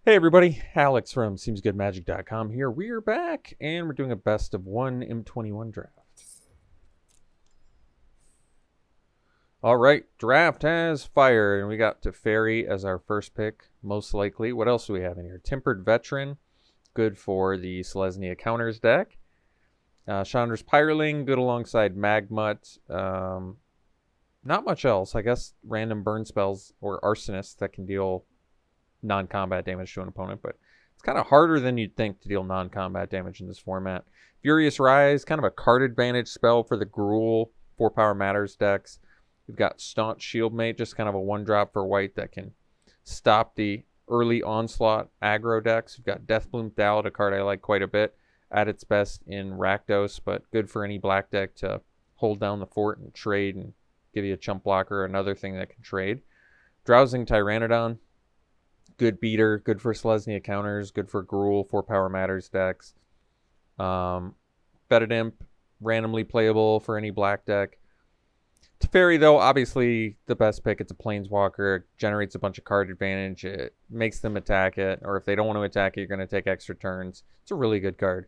Hey everybody, Alex from SeemsGoodMagic.com here. We are back and we're doing a best of one M21 draft. Alright, draft has fired and we got Teferi as our first pick, most likely. What else do we have in here? Tempered Veteran, good for the Selesnya counters deck. Chandra's Pyroling, good alongside Magmut. Not much else. I guess random burn spells or Arsonist that can deal non-combat damage to an opponent, but it's kind of harder than you'd think to deal non-combat damage in this format. Furious Rise, kind of a card advantage spell for the Gruul 4-power matters decks. We've got Staunch Shieldmate, just kind of a 1-drop for white that can stop the early onslaught aggro decks. We've got Deathbloom Thallid, a card I like quite a bit, at its best in Rakdos, but good for any black deck to hold down the fort and trade and give you a chump blocker, another thing that can trade. Drowsing Tyrannodon, good beater, good for Selesnya counters, good for Gruul 4-power matters decks. Fetid Imp, randomly playable for any black deck. Teferi, though, obviously the best pick. It's a planeswalker, it generates a bunch of card advantage, it makes them attack it, or if they don't want to attack it, you're going to take extra turns. It's a really good card.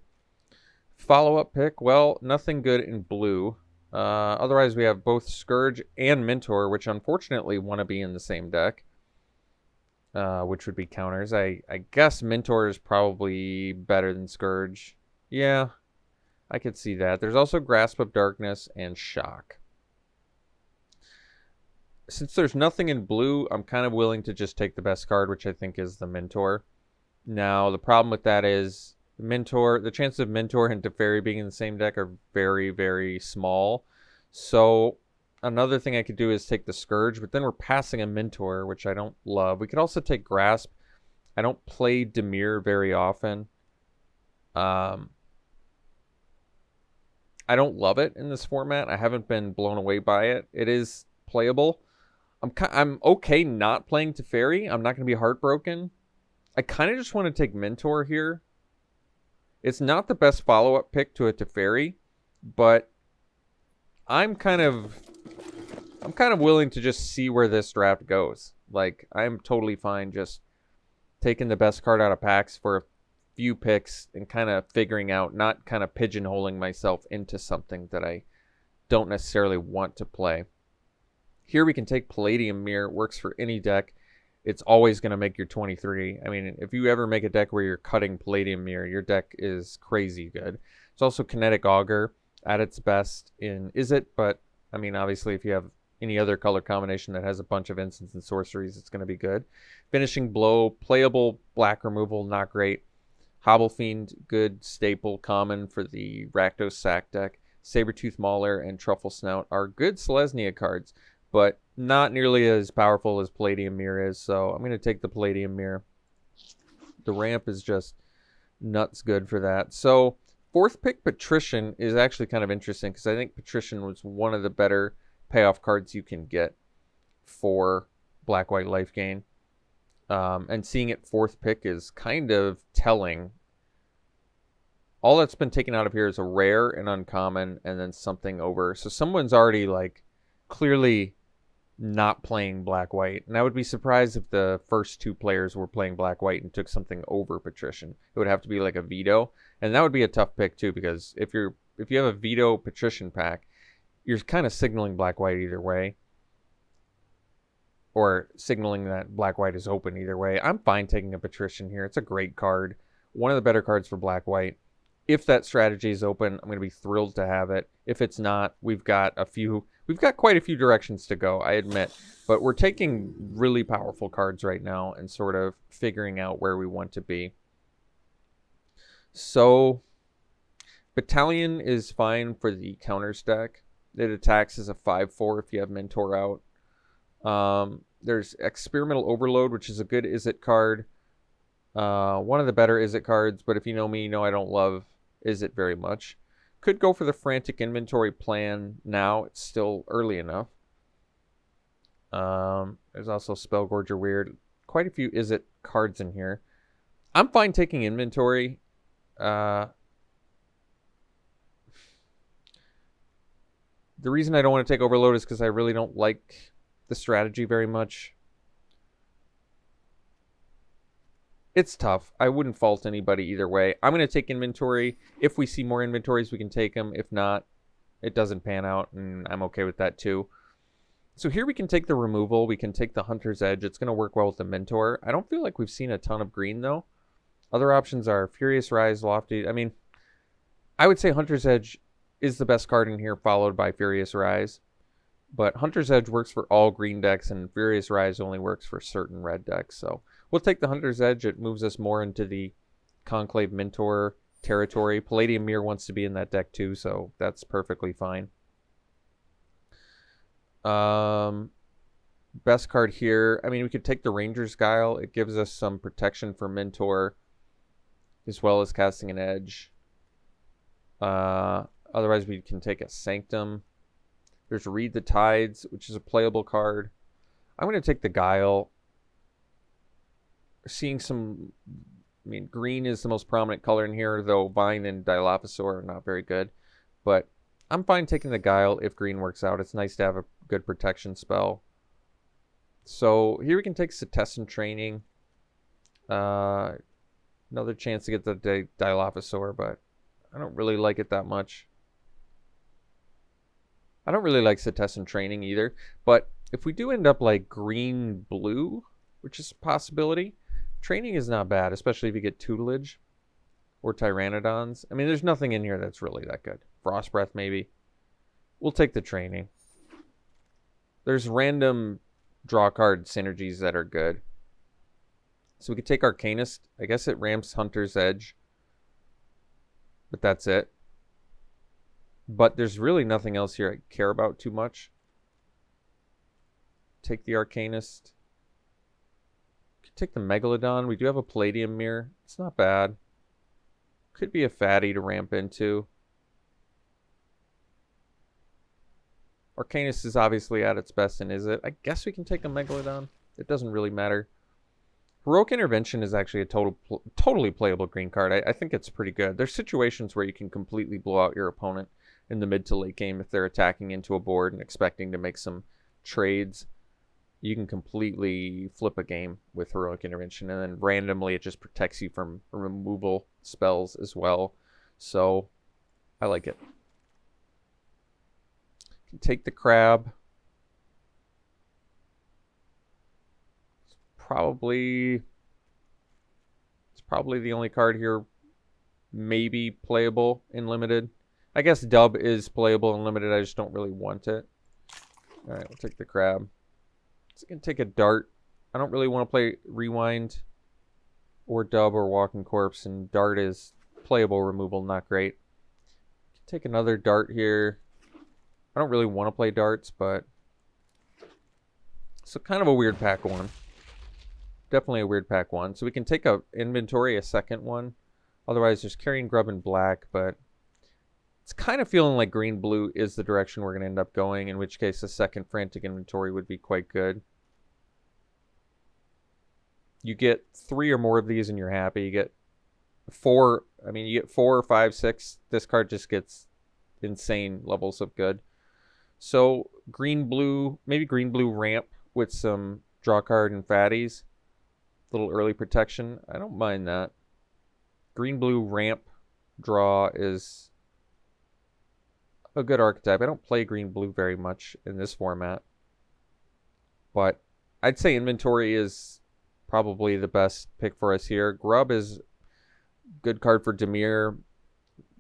Follow-up pick, well, nothing good in blue. Otherwise, we have both Scourge and Mentor, which unfortunately want to be in the same deck. Which would be counters. I guess Mentor is probably better than Scourge. Yeah, I could see that. There's also Grasp of Darkness and Shock. Since there's nothing in blue, I'm kind of willing to just take the best card, which I think is the Mentor. Now, the problem with that is the chances of Mentor and Teferi being in the same deck are very, very small. So another thing I could do is take the Scourge, but then we're passing a Mentor, which I don't love. We could also take Grasp. I don't play Dimir very often. I don't love it in this format. I haven't been blown away by it. It is playable. I'm okay not playing Teferi. I'm not going to be heartbroken. I kind of just want to take Mentor here. It's not the best follow-up pick to a Teferi, but I'm kind of willing to just see where this draft goes. Like, I'm totally fine just taking the best card out of packs for a few picks and kind of figuring out, not kind of pigeonholing myself into something that I don't necessarily want to play. Here we can take Palladium Mirror. It works for any deck. It's always going to make your 23. I mean, if you ever make a deck where you're cutting Palladium Mirror, your deck is crazy good. It's also Kinetic Augur at its best in Izzet, but I mean, obviously, if you have any other color combination that has a bunch of instants and sorceries, it's going to be good. Finishing Blow, playable black removal, not great. Hobblefiend, good staple common for the Rakdos Sack deck. Sabertooth Mauler and Truffle Snout are good Selesnya cards, but not nearly as powerful as Palladium Mirror is, so I'm going to take the Palladium Mirror. The ramp is just nuts good for that. So, fourth pick, Patrician, is actually kind of interesting because I think Patrician was one of the better payoff cards you can get for black-white life gain. And seeing it fourth pick is kind of telling. All that's been taken out of here is a rare and uncommon and then something over. So someone's already like clearly not playing black-white. And I would be surprised if the first two players were playing black-white and took something over Patrician. It would have to be like a veto. And that would be a tough pick too, because if you have a veto Patrician pack, you're kind of signaling black-white either way. Or signaling that black-white is open either way. I'm fine taking a Patrician here. It's a great card. One of the better cards for black-white. If that strategy is open, I'm going to be thrilled to have it. If it's not, we've got quite a few directions to go, I admit. But we're taking really powerful cards right now and sort of figuring out where we want to be. So, Battalion is fine for the counters deck. It attacks as a 5/4 if you have Mentor out. There's Experimental Overload, which is a good Izzet card. One of the better Izzet cards, but if you know me, you know I don't love Izzet very much. Could go for the Frantic Inventory plan now. It's still early enough. There's also Spellgorger Weird. Quite a few Izzet cards in here. I'm fine taking Inventory. The reason I don't want to take Overload is because I really don't like the strategy very much. It's tough. I wouldn't fault anybody either way. I'm going to take inventory. If we see more inventories, we can take them. If not, it doesn't pan out, and I'm okay with that too. So here we can take the removal. We can take the Hunter's Edge. It's going to work well with the Mentor. I don't feel like we've seen a ton of green, though. Other options are Furious Rise, Lofty. I mean, I would say Hunter's Edge is the best card in here, followed by Furious Rise. But Hunter's Edge works for all green decks, and Furious Rise only works for certain red decks. So we'll take the Hunter's Edge. It moves us more into the Conclave Mentor territory. Palladium Mirror wants to be in that deck too, so that's perfectly fine. Best card here. I mean, we could take the Ranger's Guile. It gives us some protection for Mentor, as well as casting an edge. Otherwise, we can take a Sanctum. There's Read the Tides, which is a playable card. I'm going to take the Guile. Seeing some... I mean, green is the most prominent color in here, though Vine and Dilophosaur are not very good. But I'm fine taking the Guile if green works out. It's nice to have a good protection spell. So here we can take Stephenson Training. Another chance to get the Dilophosaur, but I don't really like it that much. I don't really like Stephenson Training either, but if we do end up like green-blue, which is a possibility, Training is not bad, especially if you get Tutelage or Tyrannodons. I mean, there's nothing in here that's really that good. Frost Breath, maybe. We'll take the Training. There's random draw card synergies that are good. So we could take Arcanist. I guess it ramps Hunter's Edge, but that's it. But there's really nothing else here I care about too much. Take the Arcanist. Could take the Megalodon. We do have a Palladium Mirror. It's not bad. Could be a fatty to ramp into. Arcanist is obviously at its best, and is it? I guess we can take a Megalodon. It doesn't really matter. Heroic Intervention is actually a totally playable green card. I think it's pretty good. There's situations where you can completely blow out your opponent in the mid to late game if they're attacking into a board and expecting to make some trades. You can completely flip a game with Heroic Intervention, and then randomly it just protects you from removal spells as well. So I like it. Can take the Crab. It's probably the only card here maybe playable in limited. I guess Dub is playable in limited. I just don't really want it. All right, we'll take the Crab. So I can take a Dart. I don't really want to play Rewind or Dub or Walking Corpse, and Dart is playable removal, not great. Take another Dart here. I don't really want to play Darts, but so kind of a weird pack one. Definitely a weird pack one. So we can take a inventory, a second one. Otherwise, there's Carrying Grub in black, but it's kind of feeling like green-blue is the direction we're going to end up going, in which case a second Frantic Inventory would be quite good. You get 3 or more of these and you're happy. You get 4, I mean, you get 4, 5, 6. This card just gets insane levels of good. So green-blue, maybe green-blue ramp with some draw card and fatties. Little early protection. I don't mind that. Green-blue ramp draw is a good archetype. I don't play green-blue very much in this format, but I'd say inventory is probably the best pick for us here. Grub is good card for Dimir,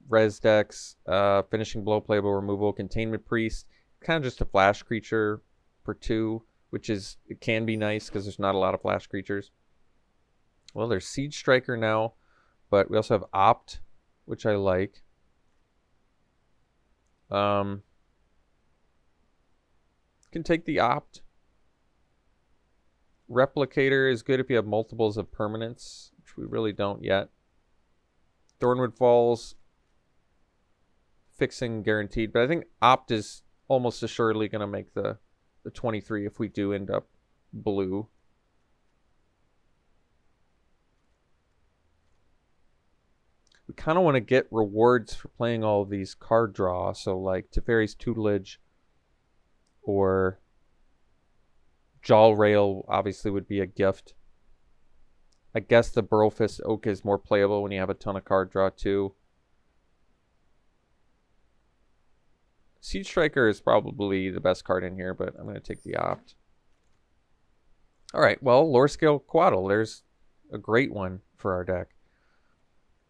res decks, finishing blow, playable removal, containment priest, kind of just a flash creature for 2, which is, it can be nice because there's not a lot of flash creatures. Well, there's Siege Striker now, but we also have Opt, which I like. Can take the Opt. Replicator is good if you have multiples of permanents, which we really don't yet. Thornwood Falls, fixing guaranteed, but I think Opt is almost assuredly going to make the 23 if we do end up blue. We kind of want to get rewards for playing all of these card draw, so like Teferi's Tutelage or Jaw Rail obviously would be a gift. I guess the Burrowfist Oak is more playable when you have a ton of card draw too. Siege Striker is probably the best card in here, but I'm going to take the Opt. All right, well, Lore Scale Quaddle. There's a great one for our deck.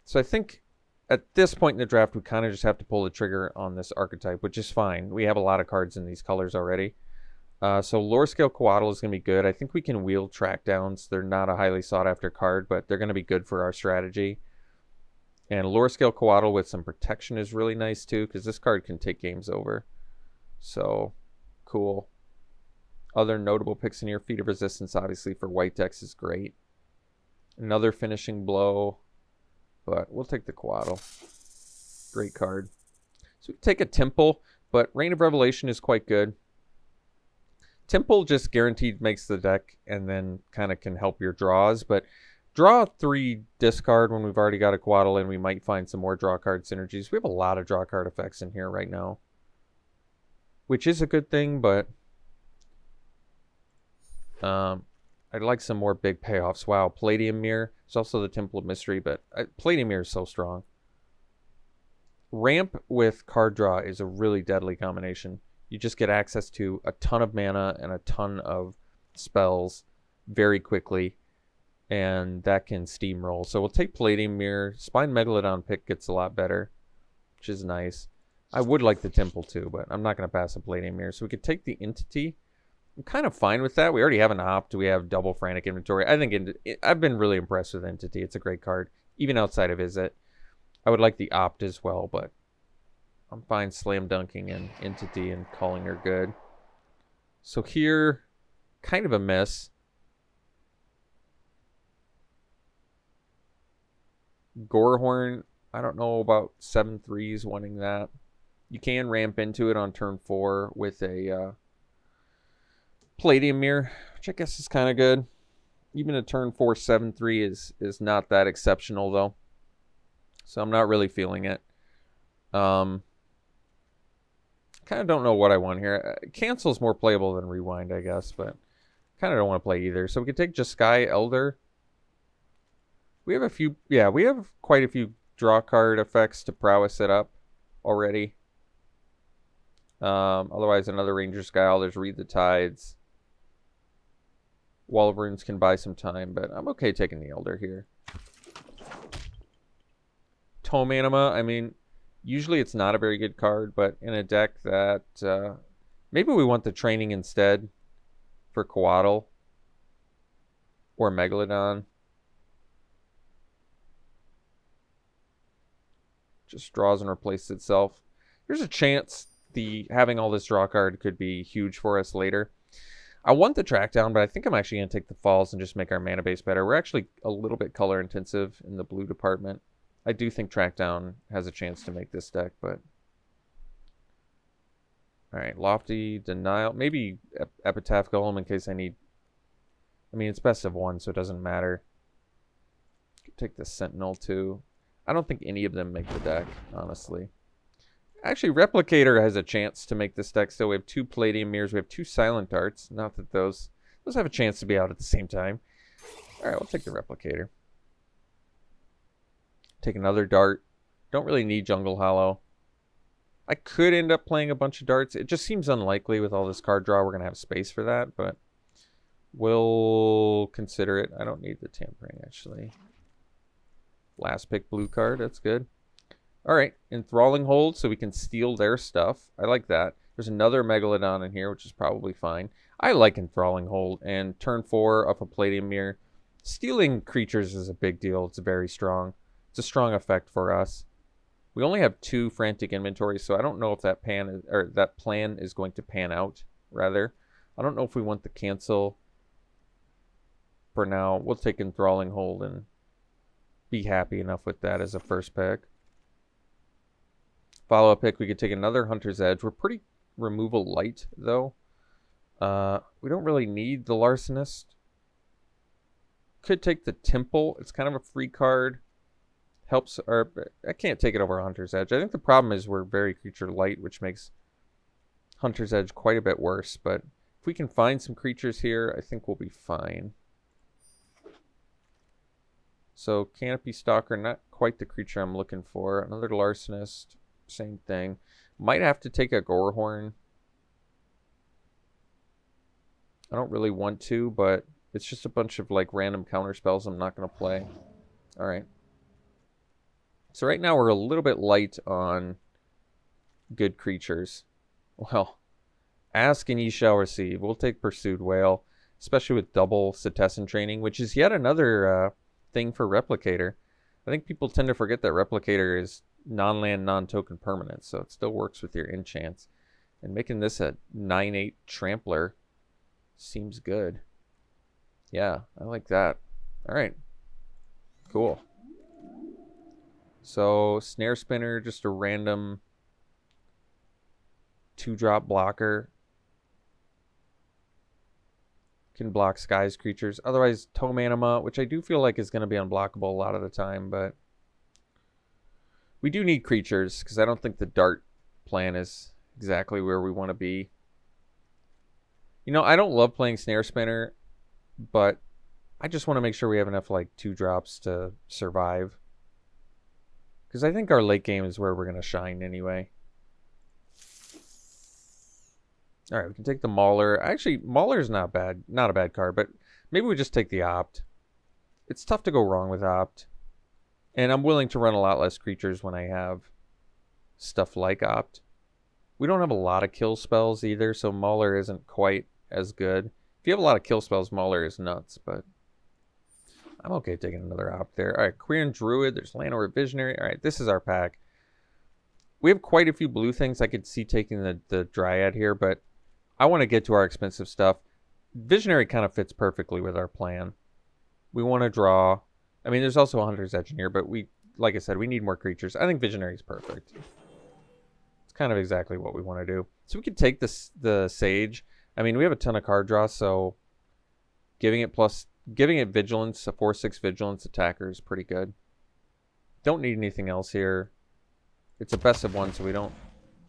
So I think at this point in the draft, we kind of just have to pull the trigger on this archetype, which is fine. We have a lot of cards in these colors already. So Lore Scale Quaddle is going to be good. I think we can wield Track Downs. They're not a highly sought after card, but they're going to be good for our strategy. And Lore Scale Quaddle with some protection is really nice too, because this card can take games over. So, cool. Other notable picks in here, Feat of Resistance, obviously, for white decks is great. Another Finishing Blow, but we'll take the Quaddle. Great card. So we can take a Temple, but Reign of Revelation is quite good. Temple just guaranteed makes the deck and then kind of can help your draws, but draw 3 discard when we've already got a Quaddle in. We might find some more draw card synergies. We have a lot of draw card effects in here right now, which is a good thing, but I'd like some more big payoffs. Wow, Palladium Mirror. It's also the Temple of Mystery, but Palladium Mirror is so strong. Ramp with card draw is a really deadly combination. You just get access to a ton of mana and a ton of spells very quickly, and that can steamroll. So we'll take Palladium Mirror. Spine Megalodon pick gets a lot better, which is nice. I would like the Temple too, but I'm not going to pass a Palladium Mirror. So we could take the Entity. I'm kind of fine with that. We already have an Opt. We have double Frantic Inventory. I think I've been really impressed with Entity. It's a great card, even outside of Izzet. I would like the Opt as well, but I'm fine slam dunking an Entity and calling her good. So here, kind of a miss. Gorehorn, I don't know about 7/3s wanting that. You can ramp into it on turn 4 with a Palladium Mirror, which I guess is kind of good. Even a turn 4 7/3 is not that exceptional though. So I'm not really feeling it. Kind of don't know what I want here. Cancel is more playable than Rewind, I guess, but kind of don't want to play either. So we could take Jeskai Elder. We have a few, yeah, we have quite a few draw card effects to prowess it up already. Otherwise, another Ranger Sky. There's Read the Tides. Wall of Runes can buy some time, but I'm okay taking the Elder here. Tome Anima, I mean, usually it's not a very good card, but in a deck that maybe we want the Training instead for Quaddle or Megalodon. Just draws and replaces itself. There's a chance having all this draw card could be huge for us later. I want the Track Down, but I think I'm actually going to take the Falls and just make our mana base better. We're actually a little bit color intensive in the blue department. I do think Track Down has a chance to make this deck, but... Alright, Lofty, Denial. Maybe Epitaph Golem in case I need... I mean, it's best of 1, so it doesn't matter. Take the Sentinel too. I don't think any of them make the deck, honestly. Actually, Replicator has a chance to make this deck still. We have 2 Palladium Mirrors. We have 2 Silent Darts. Not that those have a chance to be out at the same time. Alright, we'll take the Replicator. Take another Dart. Don't really need Jungle Hollow. I could end up playing a bunch of Darts. It just seems unlikely with all this card draw. We're going to have space for that, but we'll consider it. I don't need the Tampering, actually. Last pick blue card. That's good. All right. Enthralling Hold, so we can steal their stuff. I like that. There's another Megalodon in here, which is probably fine. I like Enthralling Hold. And turn 4 up a Palladium Mirror. Stealing creatures is a big deal. It's very strong. It's a strong effect for us. We only have 2 Frantic Inventories, so I don't know if that plan is going to pan out, rather. I don't know if we want the cancel. For now, we'll take Enthralling Hold and be happy enough with that as a first pick. Follow-up pick, we could take another Hunter's Edge. We're pretty removal light, though. We don't really need the Larcenist. Could take the Temple. It's kind of a free card. Helps, or I can't take it over Hunter's Edge. I think the problem is we're very creature light, which makes Hunter's Edge quite a bit worse. But if we can find some creatures here, I think we'll be fine. So Canopy Stalker, not quite the creature I'm looking for. Another Larcenist, same thing. Might have to take a Gorehorn. I don't really want to, but it's just a bunch of like random counter spells I'm not going to play. All right. So right now we're a little bit light on good creatures. Well, ask and ye shall receive. We'll take Pursued Whale, especially with double Stephenson training, which is yet another thing for Replicator. I think people tend to forget that Replicator is non-land, non-token permanent, so it still works with your enchants. And making this a 9/8 Trampler seems good. Yeah, I like that. All right, cool. So Snare Spinner, just a random 2-drop blocker. Can block Sky's creatures. Otherwise, Tome Anima, which I do feel like is going to be unblockable a lot of the time, but we do need creatures because I don't think the Dart plan is exactly where we want to be. You know, I don't love playing Snare Spinner, but I just want to make sure we have enough like 2-drops to survive. Because I think our late game is where we're going to shine anyway. All right, we can take the Mauler. Actually, Mauler's not bad. Not a bad card, but maybe we just take the Opt. It's tough to go wrong with Opt. And I'm willing to run a lot less creatures when I have stuff like Opt. We don't have a lot of kill spells either, so Mauler isn't quite as good. If you have a lot of kill spells, Mauler is nuts, but I'm okay taking another Opt there. All right, Queer Druid. There's Llanowar Visionary. All right, this is our pack. We have quite a few blue things. I could see taking the Dryad here, but I want to get to our expensive stuff. Visionary kind of fits perfectly with our plan. We want to draw. I mean, there's also a Hunter's Edge in here, but we, like I said, we need more creatures. I think Visionary is perfect. It's kind of exactly what we want to do. So we could take the Sage. I mean, we have a ton of card draw, so giving it Vigilance, a 4/6 Vigilance attacker is pretty good. Don't need anything else here. It's a best of one, so we don't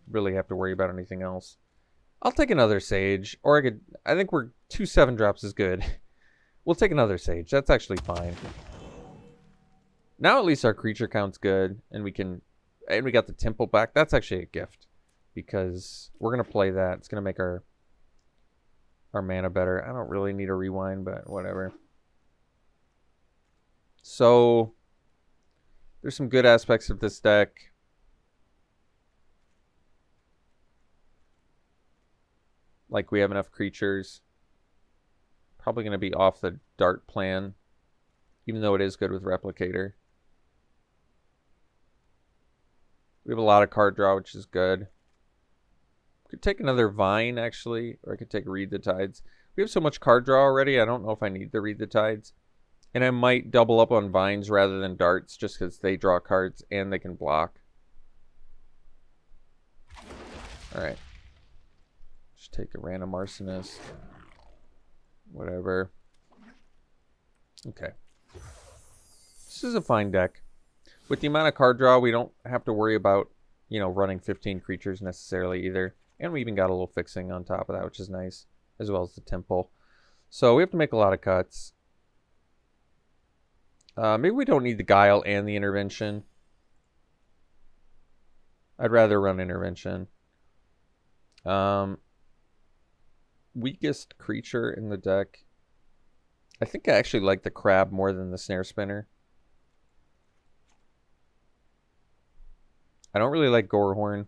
really have to worry about anything else. I'll take another Sage, or I think 2 7-drops is good. We'll take another Sage. That's actually fine. Now at least our creature count's good, and we got the Temple back. That's actually a gift, because we're gonna play that. It's gonna make our mana better. I don't really need a rewind, but whatever. So there's some good aspects of this deck. Like we have enough creatures. Probably going to be off the Dart plan, even though it is good with Replicator. We have a lot of card draw, which is good. Could take another Vine, actually, or I could take Read the Tides. We have so much card draw already, I don't know if I need to Read the Tides. And I might double up on Vines rather than Darts, just because they draw cards and they can block. Alright. Just take a random Arsonist. Whatever. Okay. This is a fine deck. With the amount of card draw, we don't have to worry about, running 15 creatures necessarily either. And we even got a little fixing on top of that, which is nice, as well as the Temple. So we have to make a lot of cuts. Maybe we don't need the Guile and the Intervention. I'd rather run Intervention. Weakest creature in the deck. I think I actually like the Crab more than the Snare Spinner. I don't really like Gorehorn,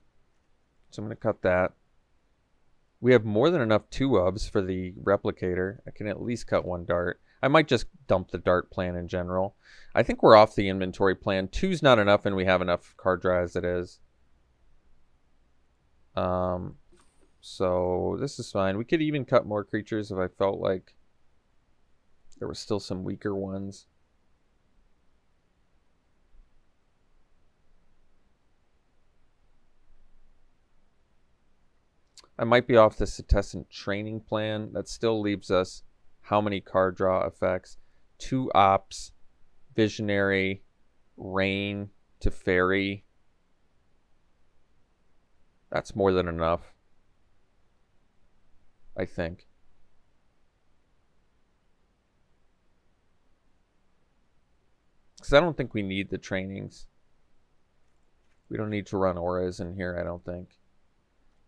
so I'm going to cut that. We have more than enough 2-ofs for the Replicator. I can at least cut 1 Dart. I might just dump the Dart plan in general. I think we're off the inventory plan. 2's not enough, and we have enough card draw as it is. So this is fine. We could even cut more creatures if I felt like there were still some weaker ones. I might be off the Stephenson training plan. That still leaves us how many card draw effects? 2 Ops, Visionary, Rain to Fairy. That's more than enough, I think. because I don't think we need the trainings. We don't need to run auras in here, I don't think.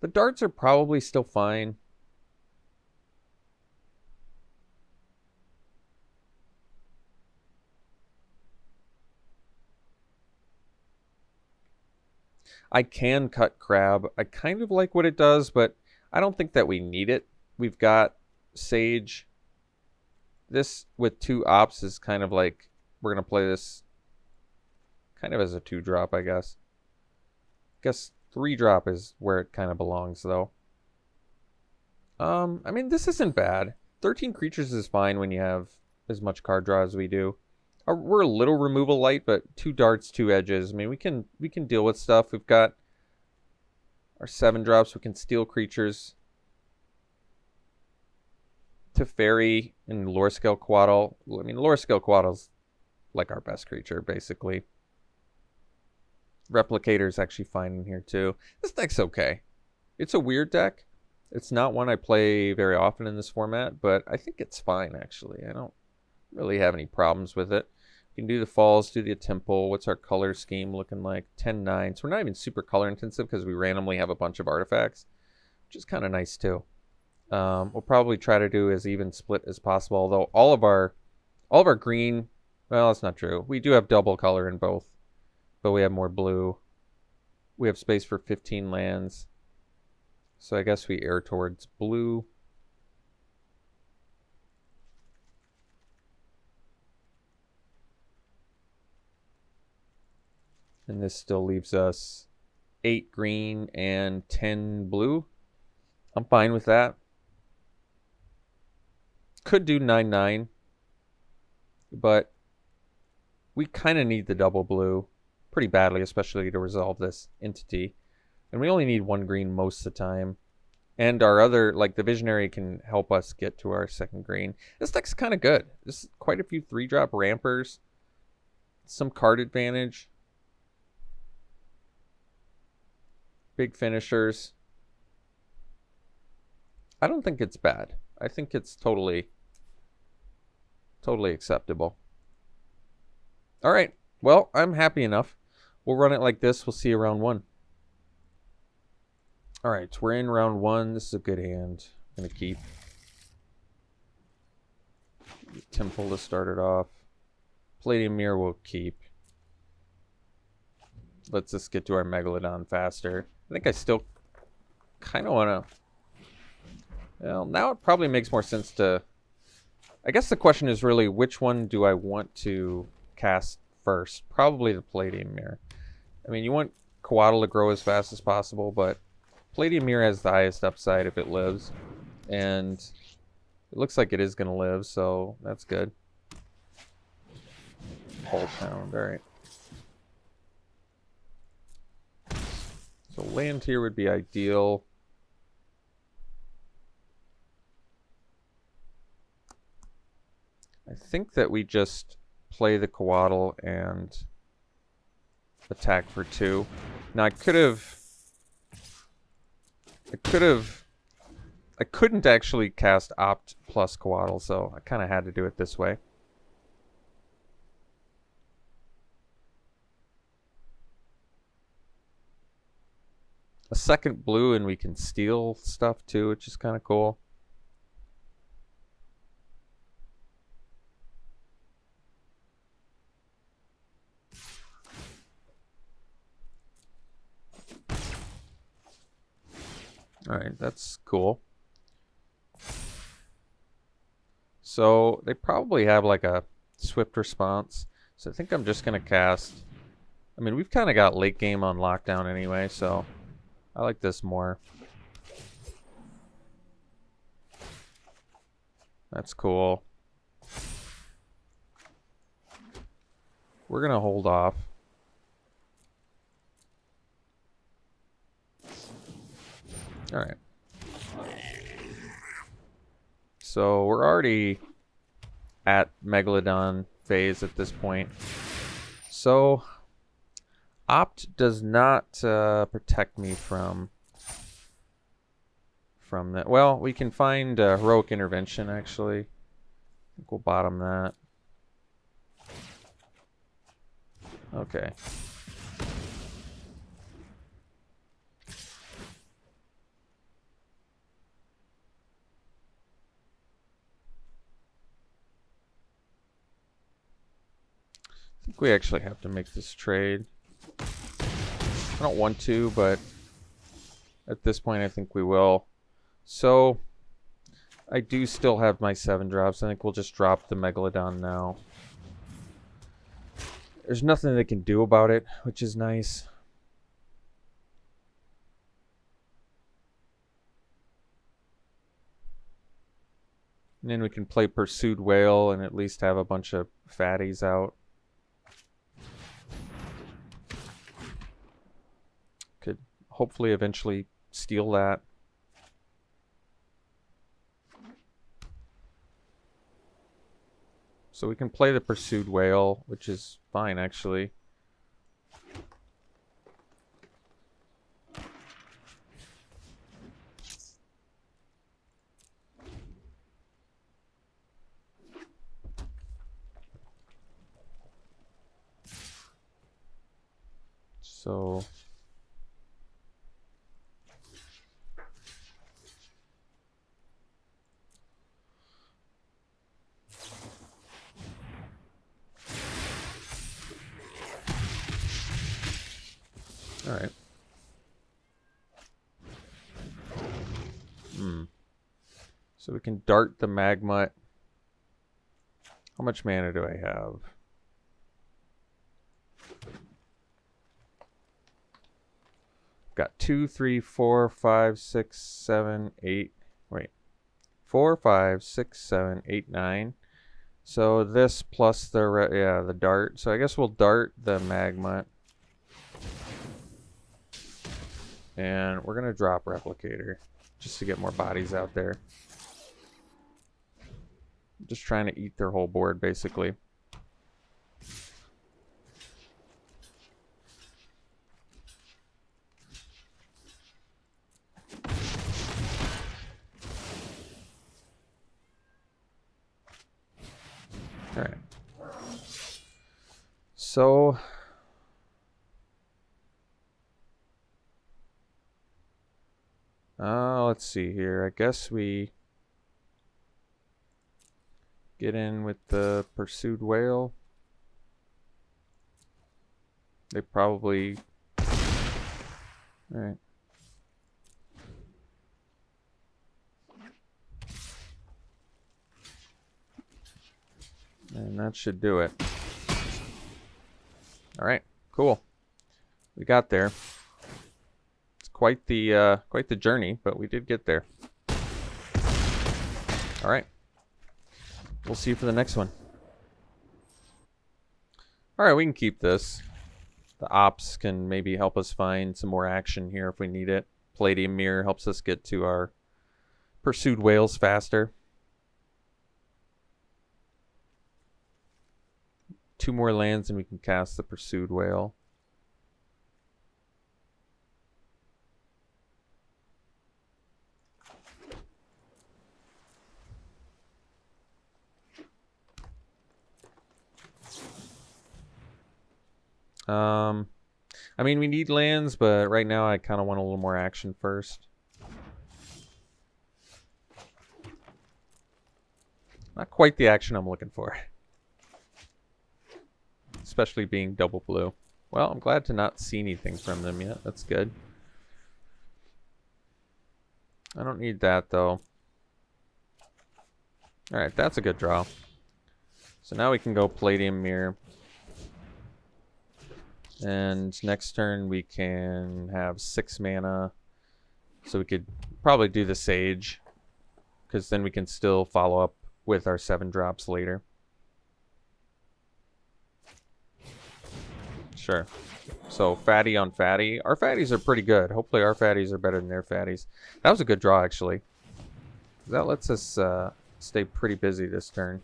The darts are probably still fine. I can cut crab. I kind of like what it does, but I don't think that we need it. We've got sage. This with 2 ops is kind of like, we're going to play this kind of as a 2-drop, I guess. I guess 3-drop is where it kind of belongs, though. I mean, this isn't bad. 13 creatures is fine when you have as much card draw as we do. We're a little removal light, but 2 darts, 2 edges. I mean, we can deal with stuff. We've got our 7 drops. We can steal creatures. Teferi and Lore Scale Quaddle. I mean, Lore Scale Quaddle's like our best creature, basically. Replicator's actually fine in here, too. This deck's okay. It's a weird deck. It's not one I play very often in this format, but I think it's fine, actually. I don't really have any problems with it. We can do the falls, do the temple. What's our color scheme looking like? 10-9. So we're not even super color intensive because we randomly have a bunch of artifacts, which is kind of nice too. We'll probably try to do as even split as possible, although all of our green, well, that's not true. We do have double color in both, but we have more blue. We have space for 15 lands. So I guess we err towards blue. And this still leaves us 8 green and 10 blue. I'm fine with that. Could do 9-9. But we kind of need the double blue pretty badly, especially to resolve this entity. And we only need 1 green most of the time. And our other, like the Visionary, can help us get to our 2nd green. This deck's kind of good. There's quite a few 3-drop rampers. Some card advantage. Big finishers. I don't think it's bad. I think it's totally acceptable. All right. Well, I'm happy enough. We'll run it like this. We'll see you round 1. All right. So we're in round 1. This is a good hand. I'm going to keep Temple to start it off. Palladium Mirror will keep. Let's just get to our Megalodon faster. I think I still kind of want to... Well, now it probably makes more sense to... I guess the question is really, which one do I want to cast first? Probably the Palladium Mirror. I mean, you want Coatl to grow as fast as possible, but Palladium Mirror has the highest upside if it lives. And it looks like it is going to live, so that's good. Whole pound, alright. So land here would be ideal. I think that we just play the Coatl and attack for 2. Now I couldn't actually cast Opt plus Coatl, so I kind of had to do it this way. A 2nd blue and we can steal stuff too, which is kind of cool. Alright, that's cool. So they probably have like a swift response. So I think I'm just going to cast... I mean, we've kind of got late game on lockdown anyway, so I like this more. That's cool. We're going to hold off. All right. So we're already at Megalodon phase at this point. So Opt does not protect me from that. Well, we can find Heroic Intervention, actually. I think we'll bottom that. Okay. I think we actually have to make this trade. I don't want to, but at this point I think we will. So I do still have my 7 drops. I think we'll just drop the Megalodon now. There's nothing they can do about it, which is nice. And then we can play Pursued Whale and at least have a bunch of fatties out. Could hopefully eventually steal that. So we can play the Pursued Whale, which is fine actually. So all right. So we can dart the Magma. How much mana do I have? Got 2, 3, 4, 5, 6, 7, 8. Wait. 4, 5, 6, 7, 8, 9. So this plus the dart. So I guess we'll dart the Magma. And we're going to drop Replicator just to get more bodies out there. Just trying to eat their whole board, basically. All right. So let's see here. I guess we get in with the Pursued Whale. They probably... All right. And that should do it. All right, cool. We got there. It's quite the journey, but we did get there. All right. We'll see you for the next one. All right, we can keep this. The ops can maybe help us find some more action here if we need it. Palladium Mirror helps us get to our Pursued Whales faster. 2 more lands and we can cast the Pursued Whale. I mean, we need lands, but right now I kind of want a little more action first. Not quite the action I'm looking for. Especially being double blue. Well, I'm glad to not see anything from them yet. That's good. I don't need that, though. Alright, that's a good draw. So now we can go Palladium Mirror. And next turn we can have 6 mana. So we could probably do the Sage. Because then we can still follow up with our 7 drops later. Sure. So fatty on fatty. Our fatties are pretty good. Hopefully our fatties are better than their fatties. That was a good draw, actually. That lets us stay pretty busy this turn.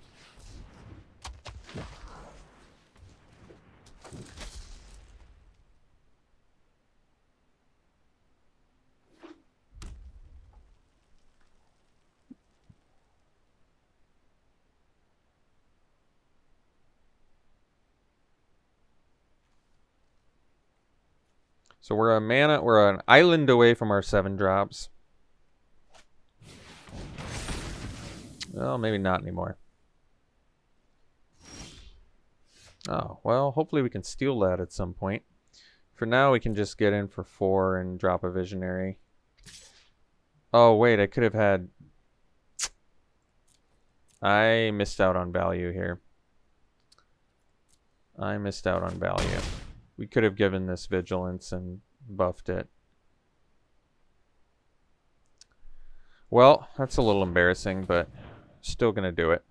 So we're an island away from our 7 drops. Well, maybe not anymore. Oh, well, hopefully we can steal that at some point. For now, we can just get in for 4 and drop a visionary. Oh, wait, I could have had... I missed out on value here. I missed out on value. We could have given this vigilance and buffed it. Well, that's a little embarrassing, but still gonna do it.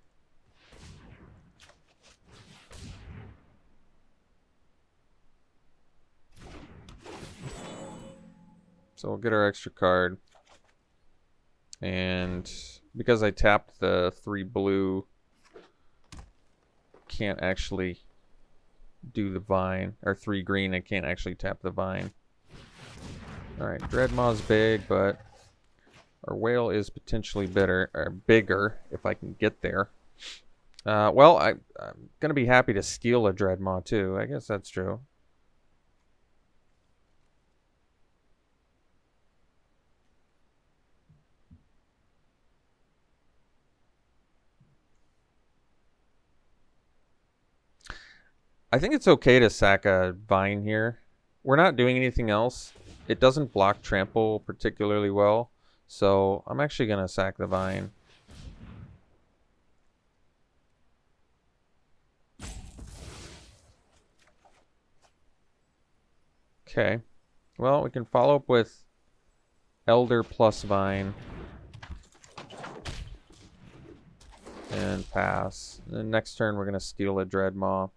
So we'll get our extra card. And because I tapped the 3 blue, can't actually do the vine. Or 3 green, I can't actually tap the vine. Alright, Dreadmaw's big, but our whale is potentially bigger if I can get there. Well, I'm going to be happy to steal a Dreadmaw too. I guess that's true. I think it's okay to sack a vine here. We're not doing anything else. It doesn't block trample particularly well. So I'm actually going to sack the vine. Okay. Well, we can follow up with Elder plus Vine. And pass. And then next turn we're going to steal a Dreadmaw.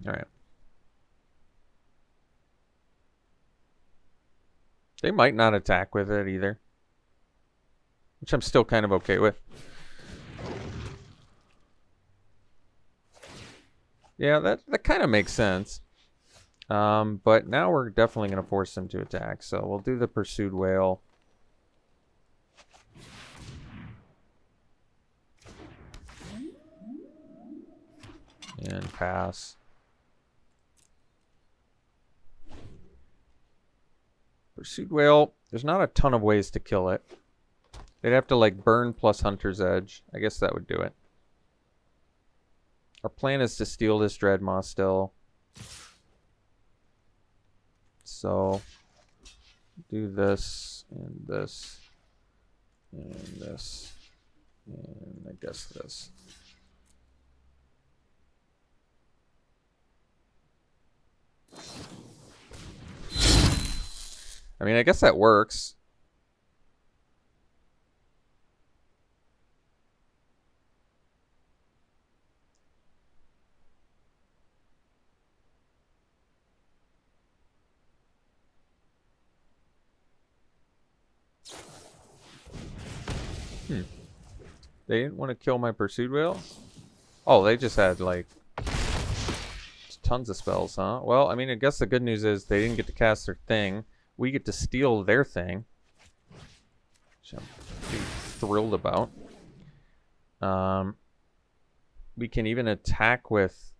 Alright. They might not attack with it either. Which I'm still kind of okay with. Yeah, that kind of makes sense. But now we're definitely going to force them to attack. So we'll do the Pursued Whale. And pass. Pursued Whale, there's not a ton of ways to kill it. They'd have to like burn plus Hunter's Edge. I guess that would do it. Our plan is to steal this Dreadmaw still. So do this and this and this and I guess this. I mean, I guess that works. They didn't want to kill my Pursued Whale? Oh, they just had, like, tons of spells, huh? Well, I mean, I guess the good news is they didn't get to cast their thing. We get to steal their thing. Which I'm pretty thrilled about. We can even attack with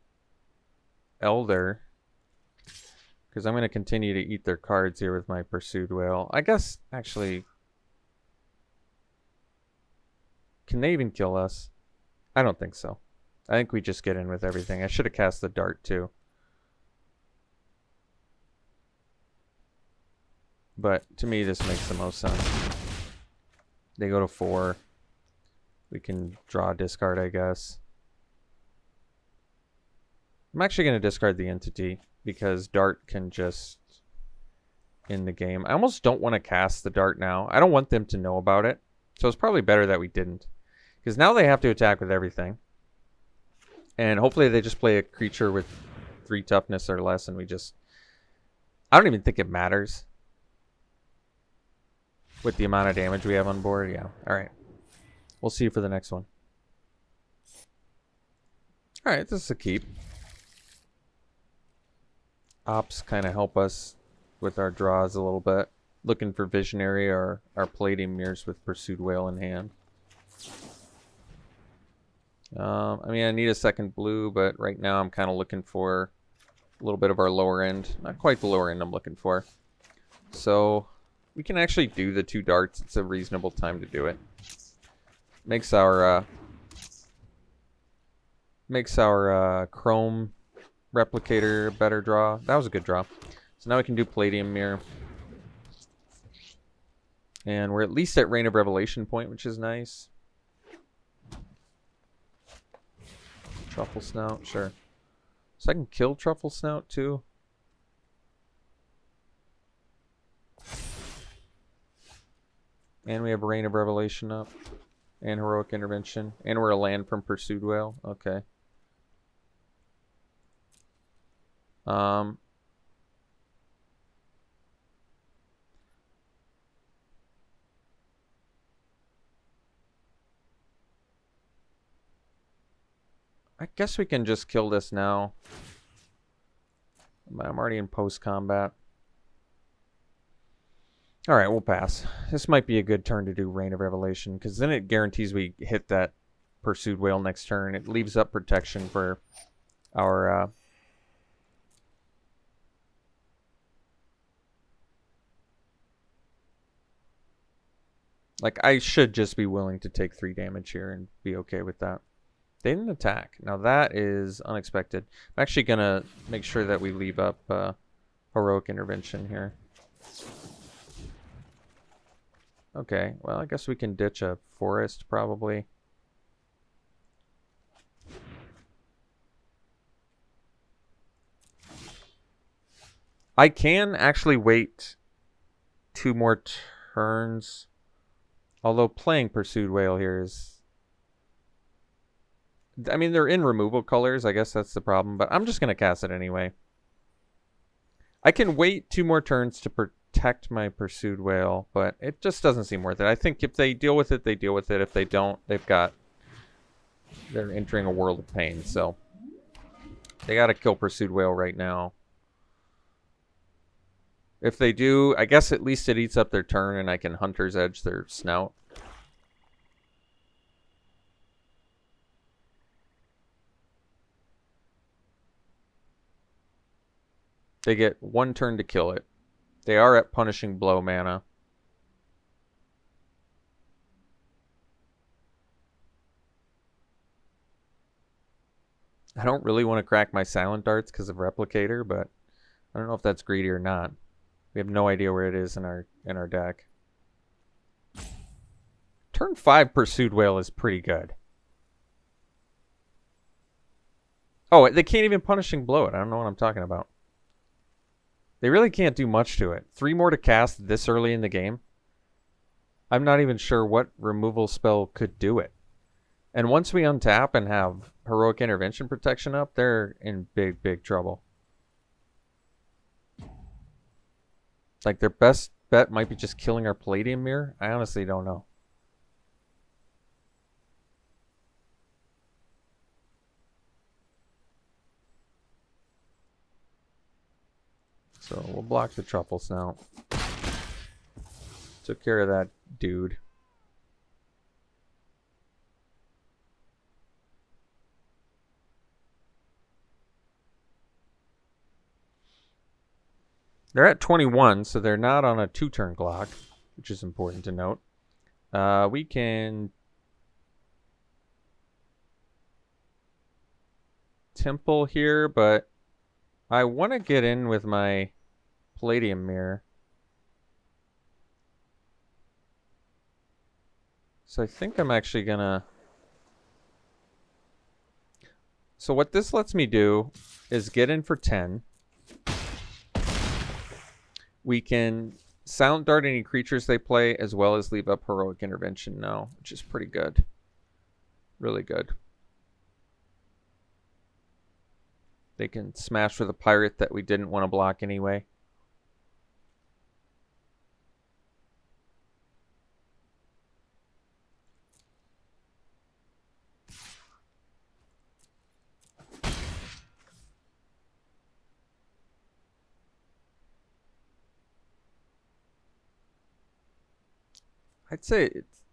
Elder. Because I'm going to continue to eat their cards here with my Pursued Whale. I guess, actually... Can they even kill us? I don't think so. I think we just get in with everything. I should have cast the dart too. But to me, this makes the most sense. They go to 4. We can draw a discard, I guess. I'm actually going to discard the entity because dart can just end the game. I almost don't want to cast the dart now. I don't want them to know about it. So it's probably better that we didn't. Because now they have to attack with everything. And hopefully they just play a creature with 3 toughness or less and we just... I don't even think it matters. With the amount of damage we have on board. Yeah, alright. We'll see you for the next one. Alright, this is a keep. Ops kind of help us with our draws a little bit. looking for Visionary or our Palladium Mirrors with Pursued Whale in hand. I mean, I need a second blue, but right now I'm kind of looking for a little bit of our lower end. Not quite the lower end I'm looking for. So we can actually do the 2 darts. It's a reasonable time to do it. Makes our Chrome Replicator a better draw. That was a good draw. So now we can do Palladium Mirror. And we're at least at Reign of Revelation point, which is nice. Truffle Snout, sure. So I can kill Truffle Snout too. And we have Reign of Revelation up. And Heroic Intervention. And we're a land from Pursued Whale. Okay. I guess we can just kill this now. I'm already in post-combat. Alright, we'll pass. This might be a good turn to do Reign of Revelation, because then it guarantees we hit that Pursued Whale next turn. It leaves up protection for our... Like, I should just be willing to take 3 damage here and be okay with that. They didn't attack. Now that is unexpected. I'm actually going to make sure that we leave up Heroic Intervention here. Okay, well, I guess we can ditch a forest, probably. I can actually wait 2 more turns. Although playing Pursued Whale here is... I mean, they're in removal colors. I guess that's the problem. But I'm just going to cast it anyway. I can wait 2 more turns to protect my Pursued Whale, but it just doesn't seem worth it. I think if they deal with it, they deal with it. If they don't, they're entering a world of pain. So they got to kill Pursued Whale right now. If they do, I guess at least it eats up their turn and I can Hunter's Edge their Snout. They get 1 turn to kill it. They are at Punishing Blow mana. I don't really want to crack my Silent Darts because of Replicator, but I don't know if that's greedy or not. We have no idea where it is in our deck. Turn 5 Pursued Whale is pretty good. Oh, they can't even Punishing Blow it. I don't know what I'm talking about. They really can't do much to it. 3 more to cast this early in the game. I'm not even sure what removal spell could do it. And once we untap and have Heroic Intervention protection up, they're in big, big trouble. Like, their best bet might be just killing our Palladium Mirror. I honestly don't know. So we'll block the Truffle Snout. Took care of that dude. They're at 21, so they're not on a 2-turn clock, which is important to note. We can Temple here, but I want to get in with my Palladium Mirror. So I think I'm actually gonna... So what this lets me do is get in for 10. We can Silent Dart any creatures they play, as well as leave up Heroic Intervention now, which is pretty good. Really good. They can smash with a pirate that we didn't want to block anyway. I'd say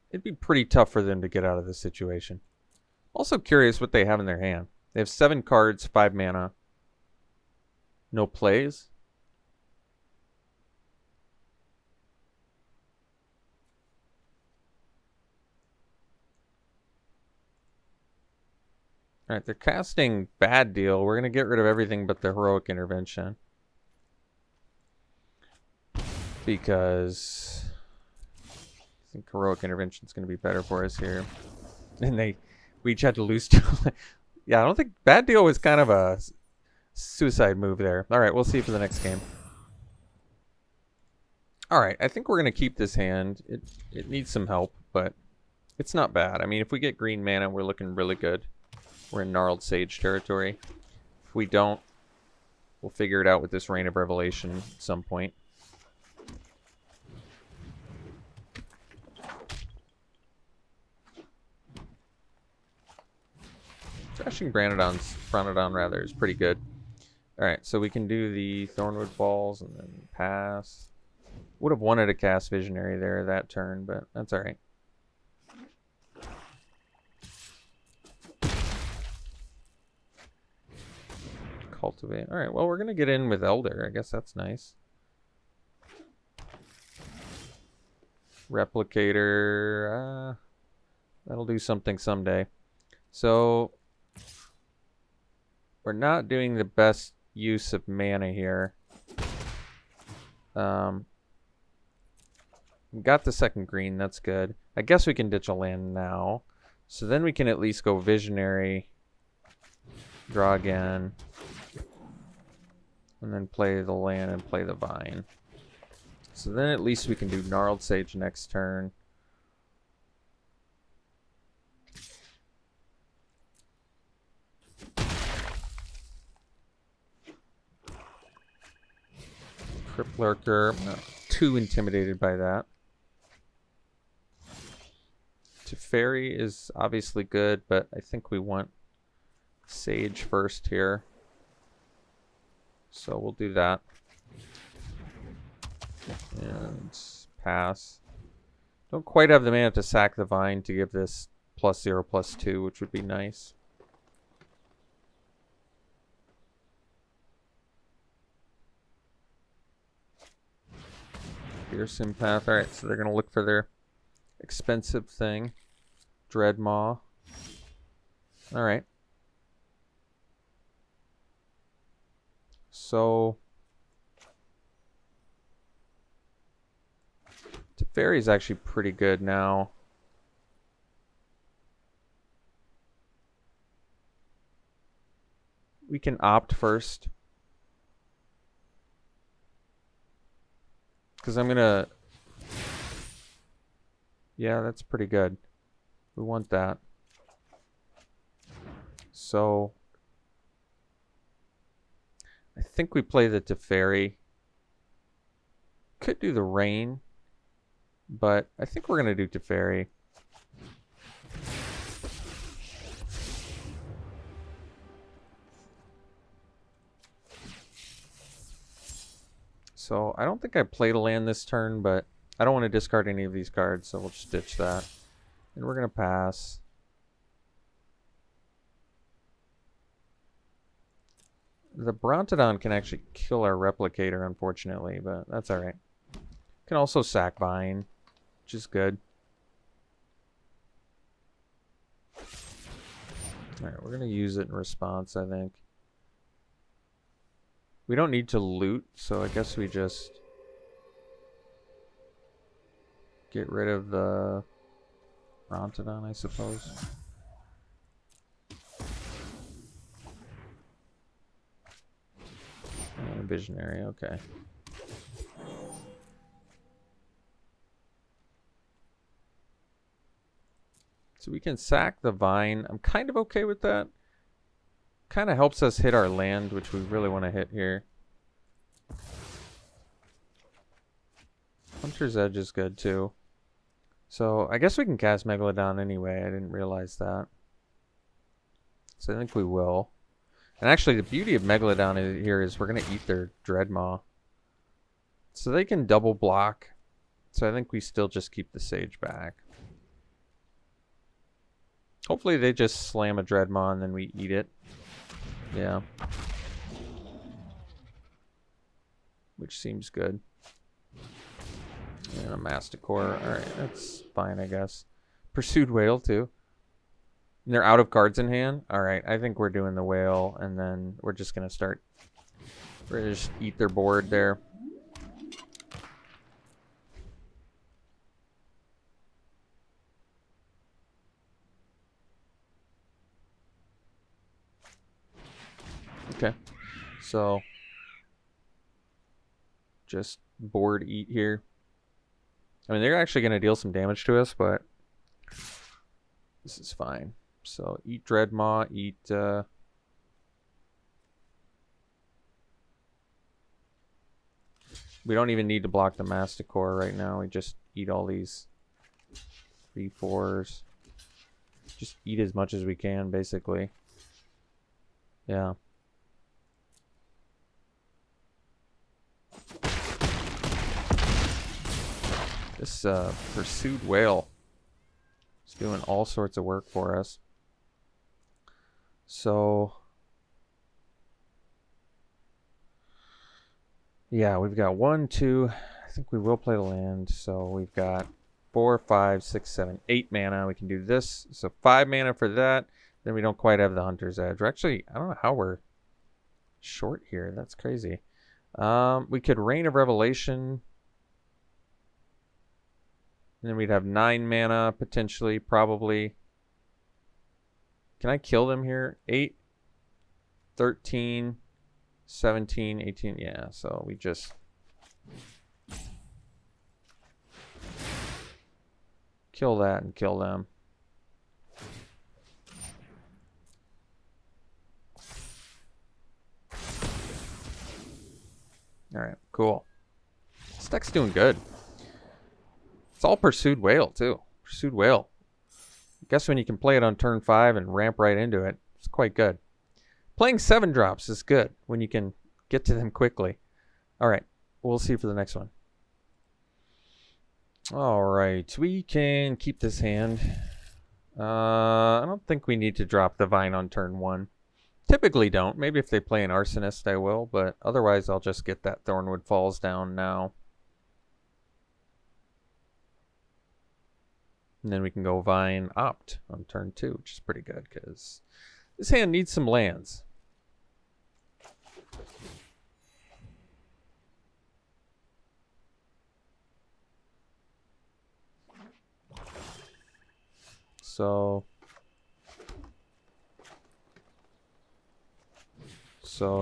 it'd be pretty tough for them to get out of this situation. Also curious what they have in their hand. They have 7 cards, 5 mana. No plays. Alright, they're casting Bad Deal. We're going to get rid of everything but the Heroic Intervention. Because I think Heroic Intervention is going to be better for us here. And we each had to lose 2. Yeah, I don't think Bad Deal was kind of a suicide move there. Alright, we'll see for the next game. Alright, I think we're going to keep this hand. It needs some help, but it's not bad. I mean, if we get green mana, we're looking really good. We're in Gnarled Sage territory. If we don't, we'll figure it out with this Rain of Revelation at some point. Trashing Branodon rather is pretty good. Alright, so we can do the Thornwood Balls and then pass. Would have wanted to cast Visionary there that turn, but that's alright. Cultivate. Alright, well, we're going to get in with Elder. I guess that's nice. Replicator. That'll do something someday. So, we're not doing the best use of mana here. We got the second green. That's good. I guess we can ditch a land now. So then we can at least go Visionary. Draw again. And then play the land and play the Vine. So then at least we can do Gnarled Sage next turn. Crypt Lurker. I'm not too intimidated by that. Teferi is obviously good, but I think we want Sage first here. So we'll do that. And pass. Don't quite have the mana to sack the Vine to give this +0/+2, which would be nice. Fearsome Path. Alright, so they're going to look for their expensive thing. Dreadmaw. Alright. So Teferi is actually pretty good now. We can opt first. Because I'm going to... Yeah, that's pretty good. We want that. So I think we play the Teferi. Could do the Rain, but I think we're going to do Teferi. So I don't think I played a land this turn, but I don't want to discard any of these cards, so we'll just ditch that. And we're going to pass. The Brontodon can actually kill our Replicator, unfortunately, but that's alright. Can also sack Vine, which is good. Alright, we're going to use it in response, I think. We don't need to loot, so I guess we just get rid of the Brontodon, I suppose. And Visionary, okay. So we can sack the Vine. I'm kind of okay with that. Kind of helps us hit our land, which we really want to hit here. Hunter's Edge is good too. So I guess we can cast Megalodon anyway. I didn't realize that. So I think we will. And actually the beauty of Megalodon here is we're going to eat their Dreadmaw. So they can double block So I think we still just keep the Sage back. Hopefully they just slam a Dreadmaw and then we eat it. Yeah. Which seems good. And a Masticore. Alright, that's fine, I guess. Pursued Whale, too. And they're out of cards in hand? Alright, I think we're doing the Whale, and then we're just going to start... We're going to just eat their board there. Okay. So... just board eat here. I mean, they're actually going to deal some damage to us, but this is fine. So eat Dreadmaw, eat we don't even need to block the Masticore right now. We just eat all these 3/4s. Just eat as much as we can, basically. Yeah. This Pursued Whale is doing all sorts of work for us. So, yeah, we've got 1, 2. I think we will play the land. So we've got 4, 5, 6, 7, 8 mana. We can do this. So 5 mana for that. Then we don't quite have the Hunter's Edge. We're actually, I don't know how we're short here. That's crazy. We could Reign of Revelation. And then we'd have 9 mana, potentially, probably. Can I kill them here? 8, 13, 17, 18. Yeah, so we just... kill that and kill them. Alright, cool. This deck's doing good. It's all Pursued Whale, too. Pursued Whale. I guess when you can play it on turn 5 and ramp right into it, it's quite good. Playing 7 drops is good when you can get to them quickly. Alright, we'll see for the next one. Alright, we can keep this hand. I don't think we need to drop the Vine on turn 1. Typically don't. Maybe if they play an Arsonist, I will. But otherwise, I'll just get that Thornwood Falls down now. And then we can go Vine Opt on turn 2, which is pretty good because this hand needs some lands. So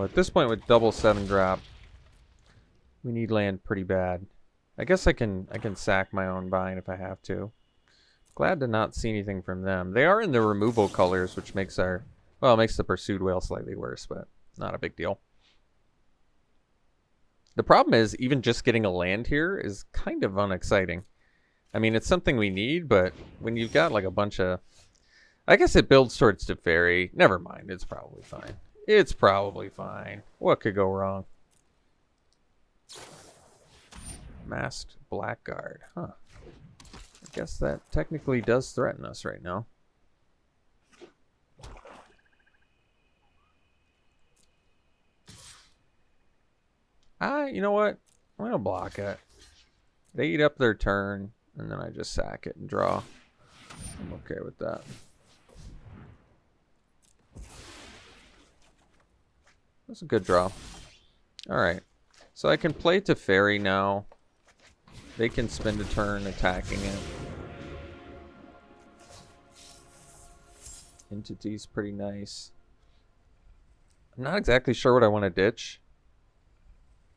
at this point with double 7 drop, we need land pretty bad. I guess I can sack my own Vine if I have to. Glad to not see anything from them. They are in the removal colors, which makes our... well, it makes the Pursued Whale slightly worse, but not a big deal. The problem is, even just getting a land here is kind of unexciting. I mean, it's something we need, but when you've got like a bunch of... I guess it builds towards Teferi. Never mind, it's probably fine. It's probably fine. What could go wrong? Masked Blackguard. Huh. I guess that technically does threaten us right now. You know what? I'm going to block it. They eat up their turn, and then I just sack it and draw. I'm okay with that. That's a good draw. Alright. So I can play Teferi now. They can spend a turn attacking it. Entity's pretty nice. I'm not exactly sure what I want to ditch.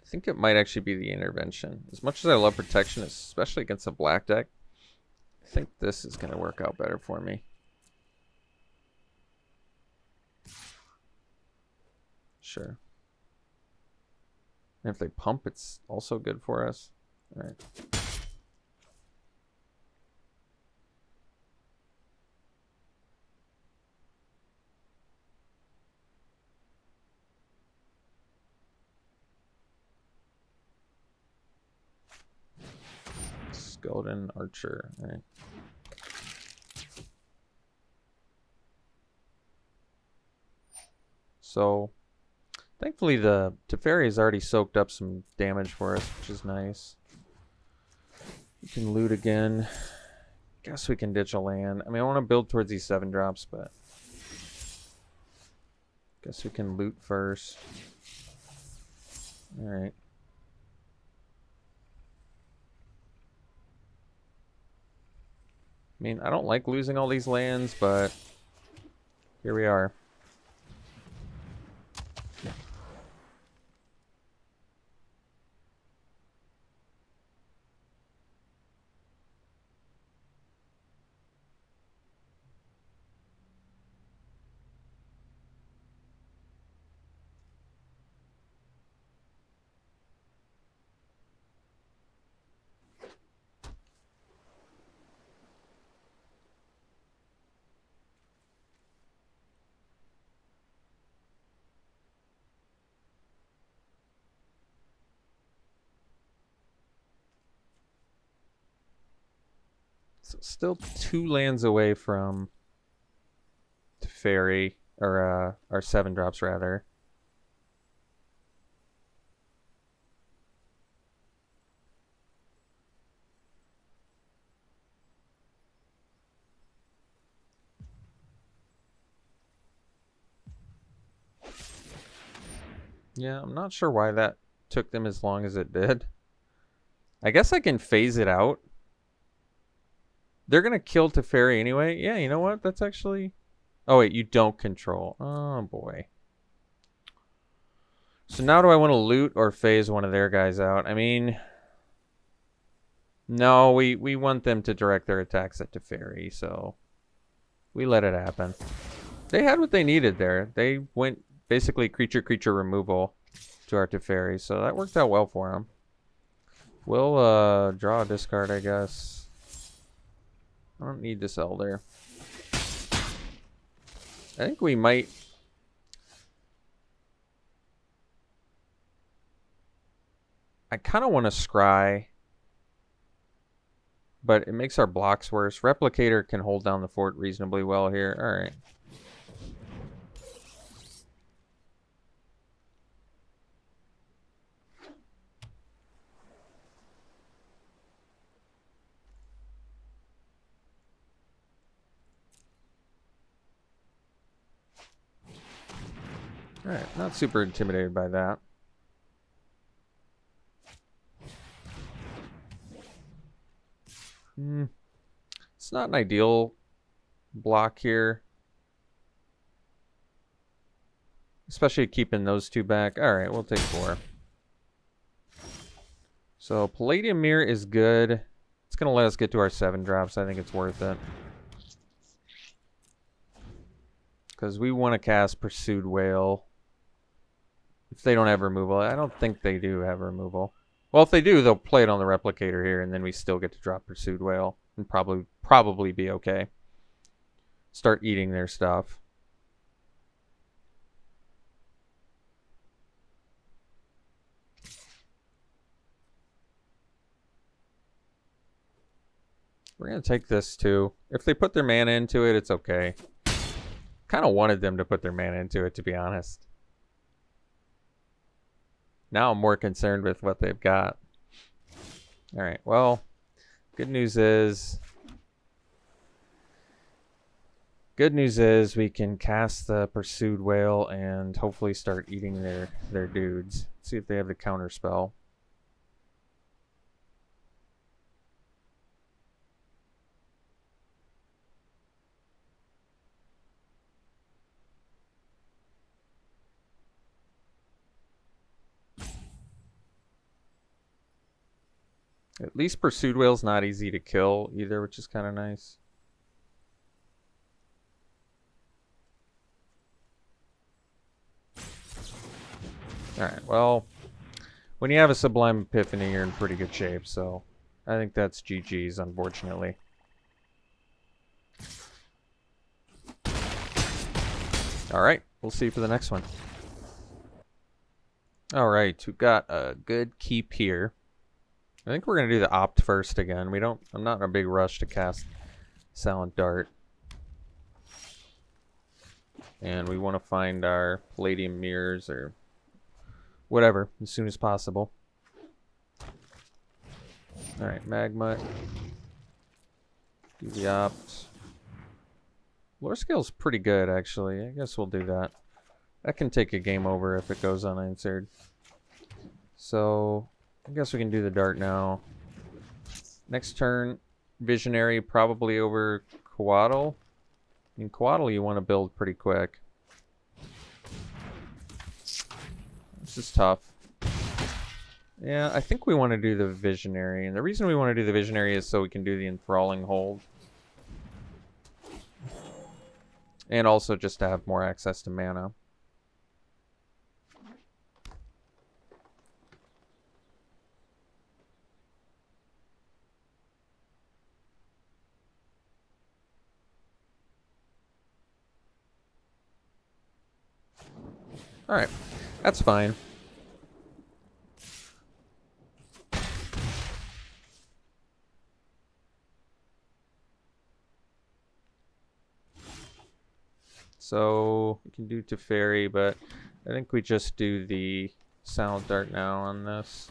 I think it might actually be the Intervention. As much as I love protection, especially against a black deck, I think this is going to work out better for me. Sure. And if they pump, it's also good for us. All right. Skeleton Archer. All right. So, thankfully the Teferi has already soaked up some damage for us, which is nice. We can loot again. Guess we can ditch a land. I mean, I want to build towards these 7 drops, but guess we can loot first. All right. I mean, I don't like losing all these lands, but here we are. So still 2 lands away from Teferi, or 7 drops rather. Yeah, I'm not sure why that took them as long as it did. I guess I can phase it out. They're going to kill Teferi anyway. Yeah, you know what? That's actually... Oh, wait, you don't control. Oh, boy. So now do I want to loot or phase one of their guys out? I mean... No, we want them to direct their attacks at Teferi, so... We let it happen. They had what they needed there. They went basically creature removal to our Teferi, so that worked out well for them. We'll draw a discard, I guess. I don't need this Elder. I think we might... I kind of want to scry, but it makes our blocks worse. Replicator can hold down the fort reasonably well here. All right. All right, not super intimidated by that. It's not an ideal block here. Especially keeping those 2 back. All right, we'll take 4. So Palladium Mirror is good. It's going to let us get to our 7 drops. I think it's worth it. Because we want to cast Pursued Whale. If they don't have removal. I don't think they do have removal. Well, if they do, they'll play it on the Replicator here, and then we still get to drop Pursued Whale. And probably be okay. Start eating their stuff. We're going to take this too. If they put their mana into it, it's okay. Kind of wanted them to put their mana into it, to be honest. Now I'm more concerned with what they've got. All right, well, good news is we can cast the Pursued Whale and hopefully start eating their dudes. See if they have the counter spell. At least Pursued Whale's not easy to kill either, which is kind of nice. Alright, well, when you have a Sublime Epiphany, you're in pretty good shape, so I think that's GG's, unfortunately. Alright, we'll see you for the next one. Alright, we've got a good keep here. I think we're gonna do the opt first again. I'm not in a big rush to cast Silent Dart. And we want to find our Palladium Mirrors or whatever as soon as possible. Alright, Magma. Do the opt. Lore Scale's pretty good, actually. I guess we'll do that. That can take a game over if it goes unanswered. So, I guess we can do the dart now. Next turn, Visionary probably over Coatl. I mean, Coatl you want to build pretty quick. This is tough. Yeah, I think we want to do the Visionary. And the reason we want to do the Visionary is so we can do the Enthralling Hold. And also just to have more access to mana. Alright, that's fine. So, we can do Teferi, but I think we just do the Silent Dart now on this.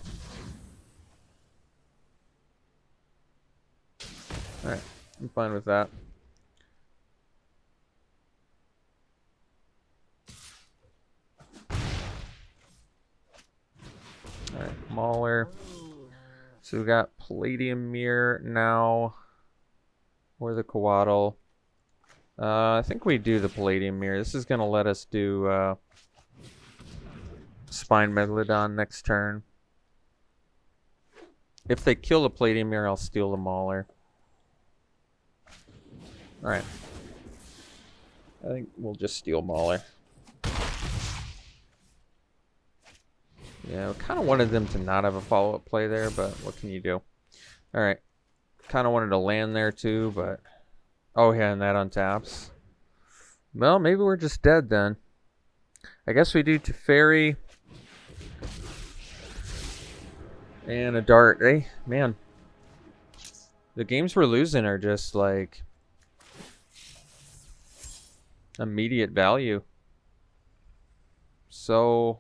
Alright, I'm fine with that. Alright, Mauler. So we got Palladium Mirror now. Or the Coatl. I think we do the Palladium Mirror. This is going to let us do Spine Megalodon next turn. If they kill the Palladium Mirror, I'll steal the Mauler. Alright. I think we'll just steal Mauler. Yeah, I kind of wanted them to not have a follow-up play there, but what can you do? Alright. Kind of wanted to land there too, but... Oh yeah, and that untaps. Well, maybe we're just dead then. I guess we do Teferi. And a dart. Hey, man. The games we're losing are just like... immediate value. So...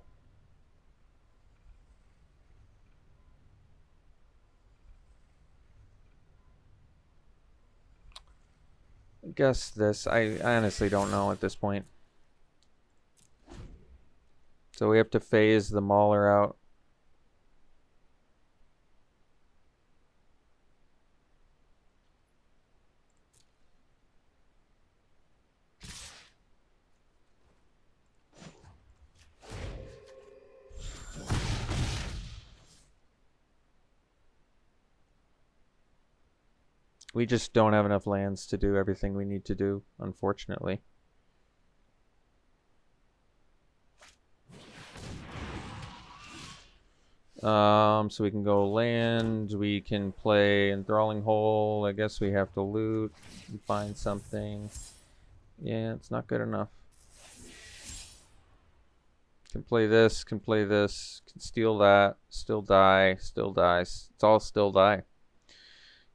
I guess this. I honestly don't know at this point. So we have to phase the Mauler out. We just don't have enough lands to do everything we need to do, unfortunately. So we can go land, we can play Enthralling Hole. I guess we have to loot and find something. Yeah, it's not good enough. Can play this, can steal that, still die, still dies. It's all still die.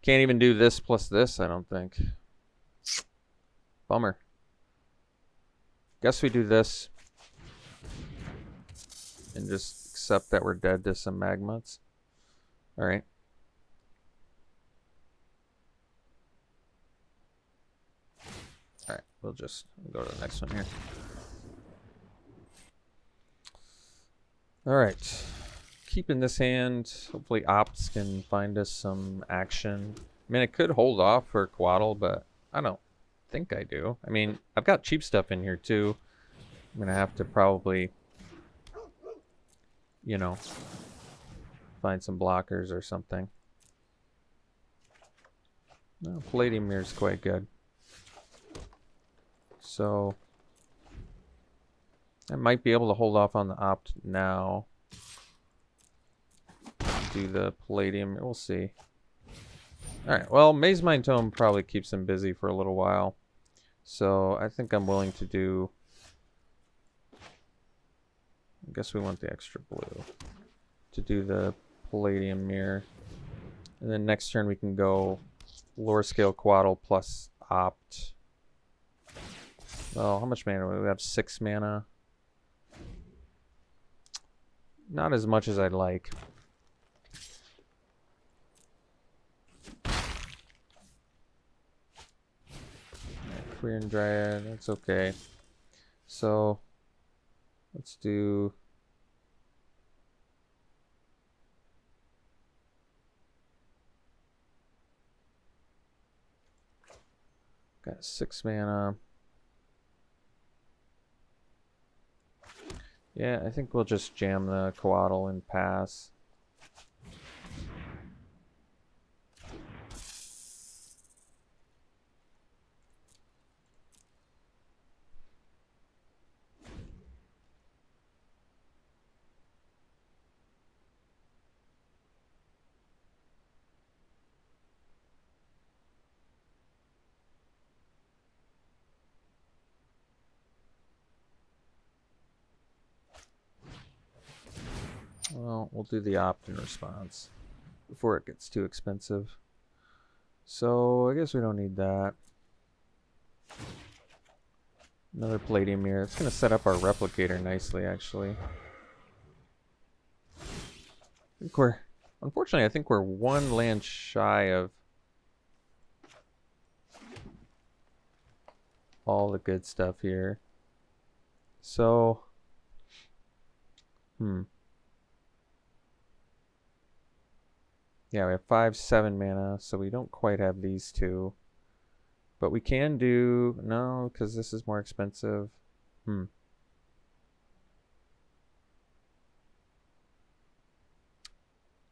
Can't even do this plus this, I don't think. Bummer. Guess we do this. And just accept that we're dead to some Magmuts. Alright. Alright, we'll go to the next one here. Alright. Keeping this hand. Hopefully Opts can find us some action. I mean, I could hold off for Coatl, but I don't think I do. I mean, I've got cheap stuff in here too. I'm going to have to probably, you know, find some blockers or something. No, Palladium Mirror is quite good. So, I might be able to hold off on the Opt now. Do the Palladium, we'll see. Alright, well, Maze Mind Tome probably keeps him busy for a little while. So, I think I'm willing to do... I guess we want the extra blue. To do the Palladium Mirror. And then next turn we can go lower scale Quaddle plus Opt. Well, how much mana? We have 6 mana. Not as much as I'd like. Korean Dryad, that's okay. So let's do got 6 mana. Yeah, I think we'll just jam the Coatl and pass. Well, we'll do the opt-in response before it gets too expensive. So I guess we don't need that. Another Palladium Mirror. It's going to set up our replicator nicely, actually. Unfortunately, I think we're 1 land shy of all the good stuff here. So, yeah, we have 5, 7 mana, so we don't quite have these two. But we can do... No, because this is more expensive.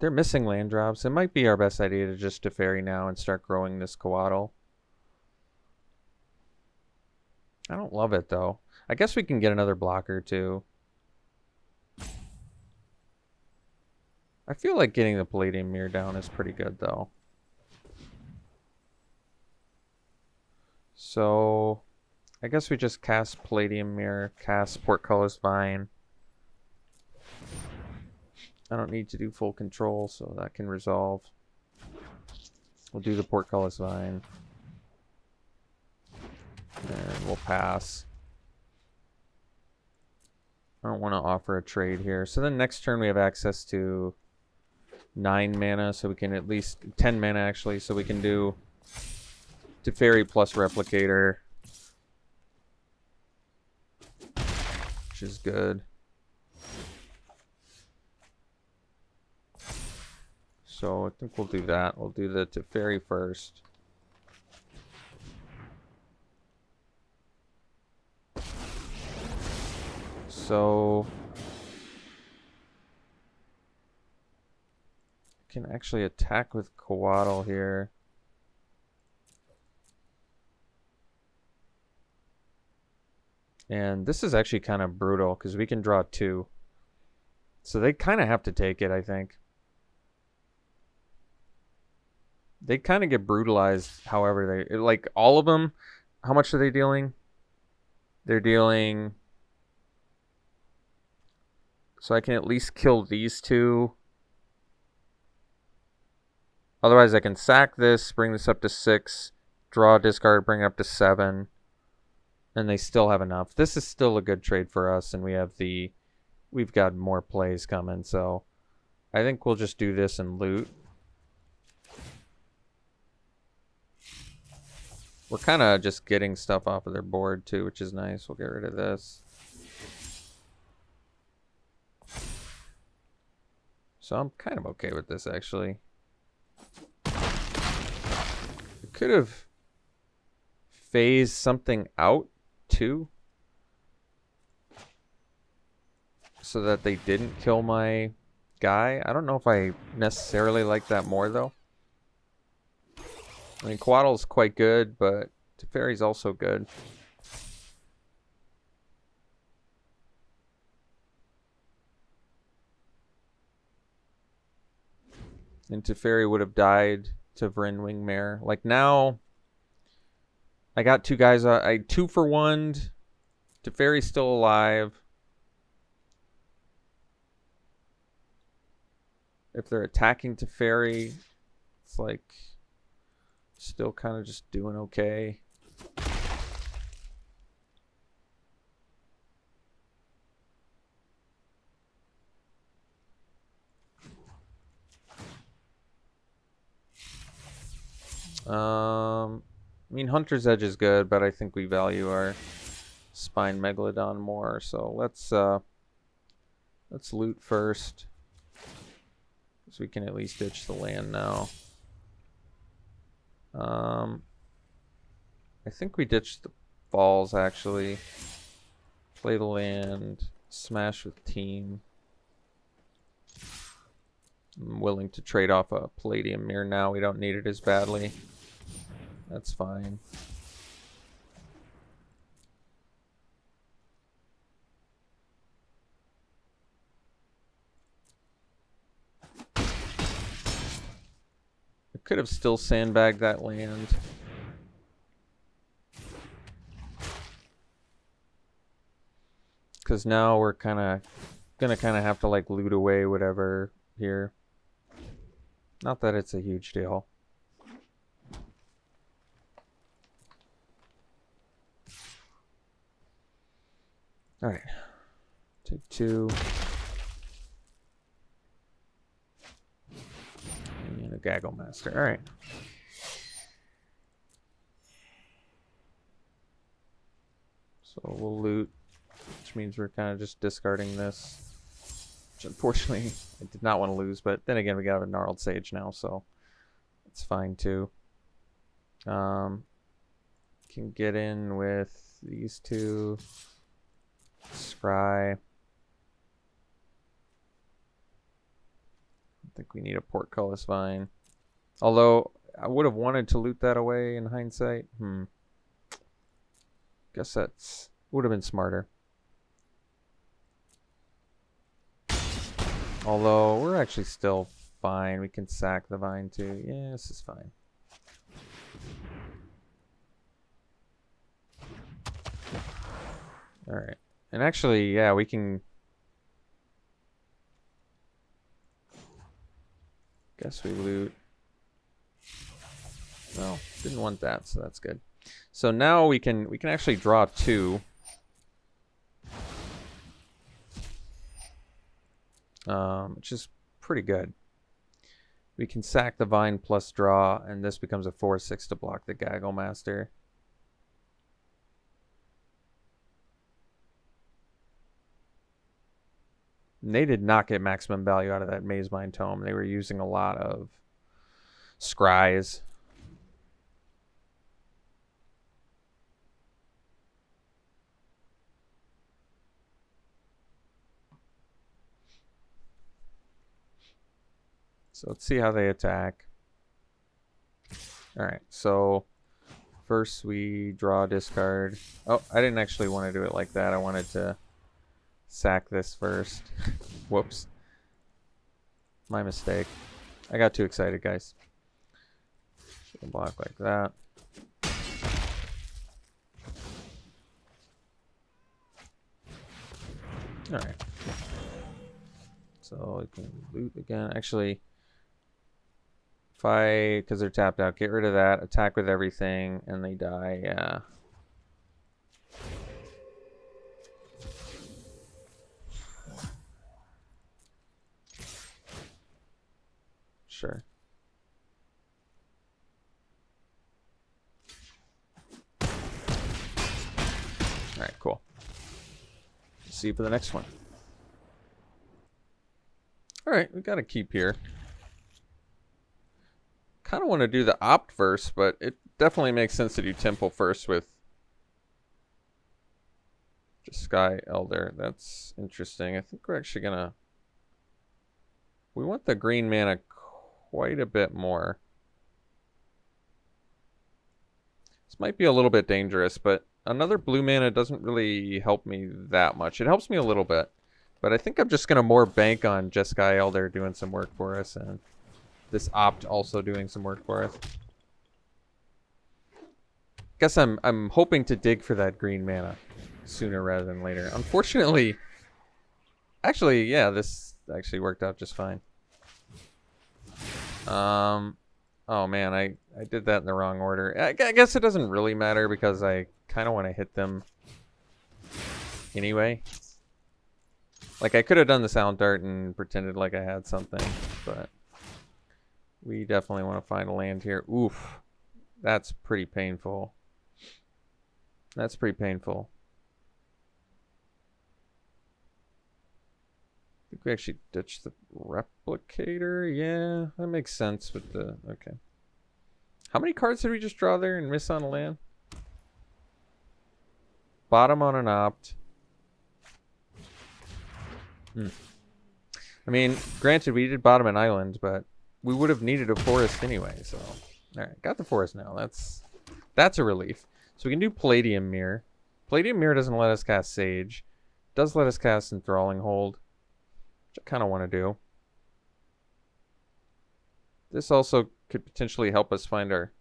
They're missing land drops. It might be our best idea to just Teferi now and start growing this Coatl. I don't love it, though. I guess we can get another blocker, too. I feel like getting the Palladium Mirror down is pretty good, though. So, I guess we just cast Palladium Mirror, cast Portcullis Vine. I don't need to do full control, so that can resolve. We'll do the Portcullis Vine. And we'll pass. I don't want to offer a trade here. So then next turn we have access to 9 mana, so we can at least 10 mana actually, so we can do Teferi plus Replicator, which is good. So I think we'll do that. We'll do the Teferi first. So can actually attack with Coatl here. And this is actually kind of brutal because we can draw 2. So they kind of have to take it, I think. They kind of get brutalized however they... Like, all of them, how much are they dealing? They're dealing... So I can at least kill these 2. Otherwise, I can sack this, bring this up to 6, draw, discard, bring it up to 7, and they still have enough. This is still a good trade for us, and we've got more plays coming, so I think we'll just do this and loot. We're kind of just getting stuff off of their board, too, which is nice. We'll get rid of this. So I'm kind of okay with this, actually. Could have phased something out too, so that they didn't kill my guy. I don't know if I necessarily like that more though. I mean, Coatl's quite good, but Teferi's also good. And Teferi would have died to Vryn Wingmare. Like now, I got 2 guys. I 2-for-1'd. Teferi's still alive. If they're attacking Teferi, It's like still kind of just doing okay. I mean, Hunter's Edge is good, but I think we value our Spine Megalodon more. So let's loot first, so we can at least ditch the land now. I think we ditched the balls actually. Play the land, smash with team. I'm willing to trade off a Palladium Mirror now. We don't need it as badly. That's fine. I could have still sandbagged that land. Because now we're gonna have to like loot away whatever here. Not that it's a huge deal. All right, take 2. And a Gaggle Master. All right. So we'll loot, which means we're kind of just discarding this, which unfortunately I did not want to lose, but then again we got a Gnarled Sage now, so it's fine too. Can get in with these 2. Scry. I think we need a Portcullis Vine. Although I would have wanted to loot that away in hindsight. Guess that's would have been smarter. Although we're actually still fine. We can sack the Vine too. Yeah, this is fine. All right. And actually, yeah, we can... Guess we loot. No, didn't want that, so that's good. So now we can actually draw 2. Which is pretty good. We can sack the Vine plus draw, and this becomes a 4/6 to block the Gaggle Master. And they did not get maximum value out of that Maze Mine Tome. They were using a lot of scries. So let's see how they attack. All right, so first we draw, discard. Oh, I didn't actually want to do it like that. I wanted to sack this first. Whoops. My mistake. I got too excited, guys. Should block like that. All right. So we can loot again. Actually, if I, because they're tapped out, get rid of that, attack with everything, and they die, yeah. Sure. Alright, cool. See you for the next one. Alright, we got a keep here. Kind of want to do the opt first, but it definitely makes sense to do Temple first with just Sky Elder. That's interesting. I think we're actually gonna... We want the green mana quite a bit more. This might be a little bit dangerous, but another blue mana doesn't really help me that much. It helps me a little bit, but I think I'm just gonna more bank on Jeskai Elder doing some work for us, and this opt also doing some work for us. Guess I'm hoping to dig for that green mana sooner rather than later. Unfortunately, actually, yeah, this actually worked out just fine. Oh man, I did that in the wrong order. I guess it doesn't really matter because I kind of want to hit them anyway. Like, I could have done the sound dart and pretended like I had something, but we definitely want to find a land here. Oof. That's pretty painful. That's pretty painful. I think we actually ditched the replicator. Yeah, that makes sense with the... Okay. How many cards did we just draw there and miss on a land? Bottom on an opt. I mean, granted, we did bottom an island, but we would have needed a forest anyway, so... Alright, got the forest now. That's a relief. So we can do Palladium Mirror. Palladium Mirror doesn't let us cast Sage. It does let us cast Enthralling Hold, which I kind of want to do. This also could potentially help us find our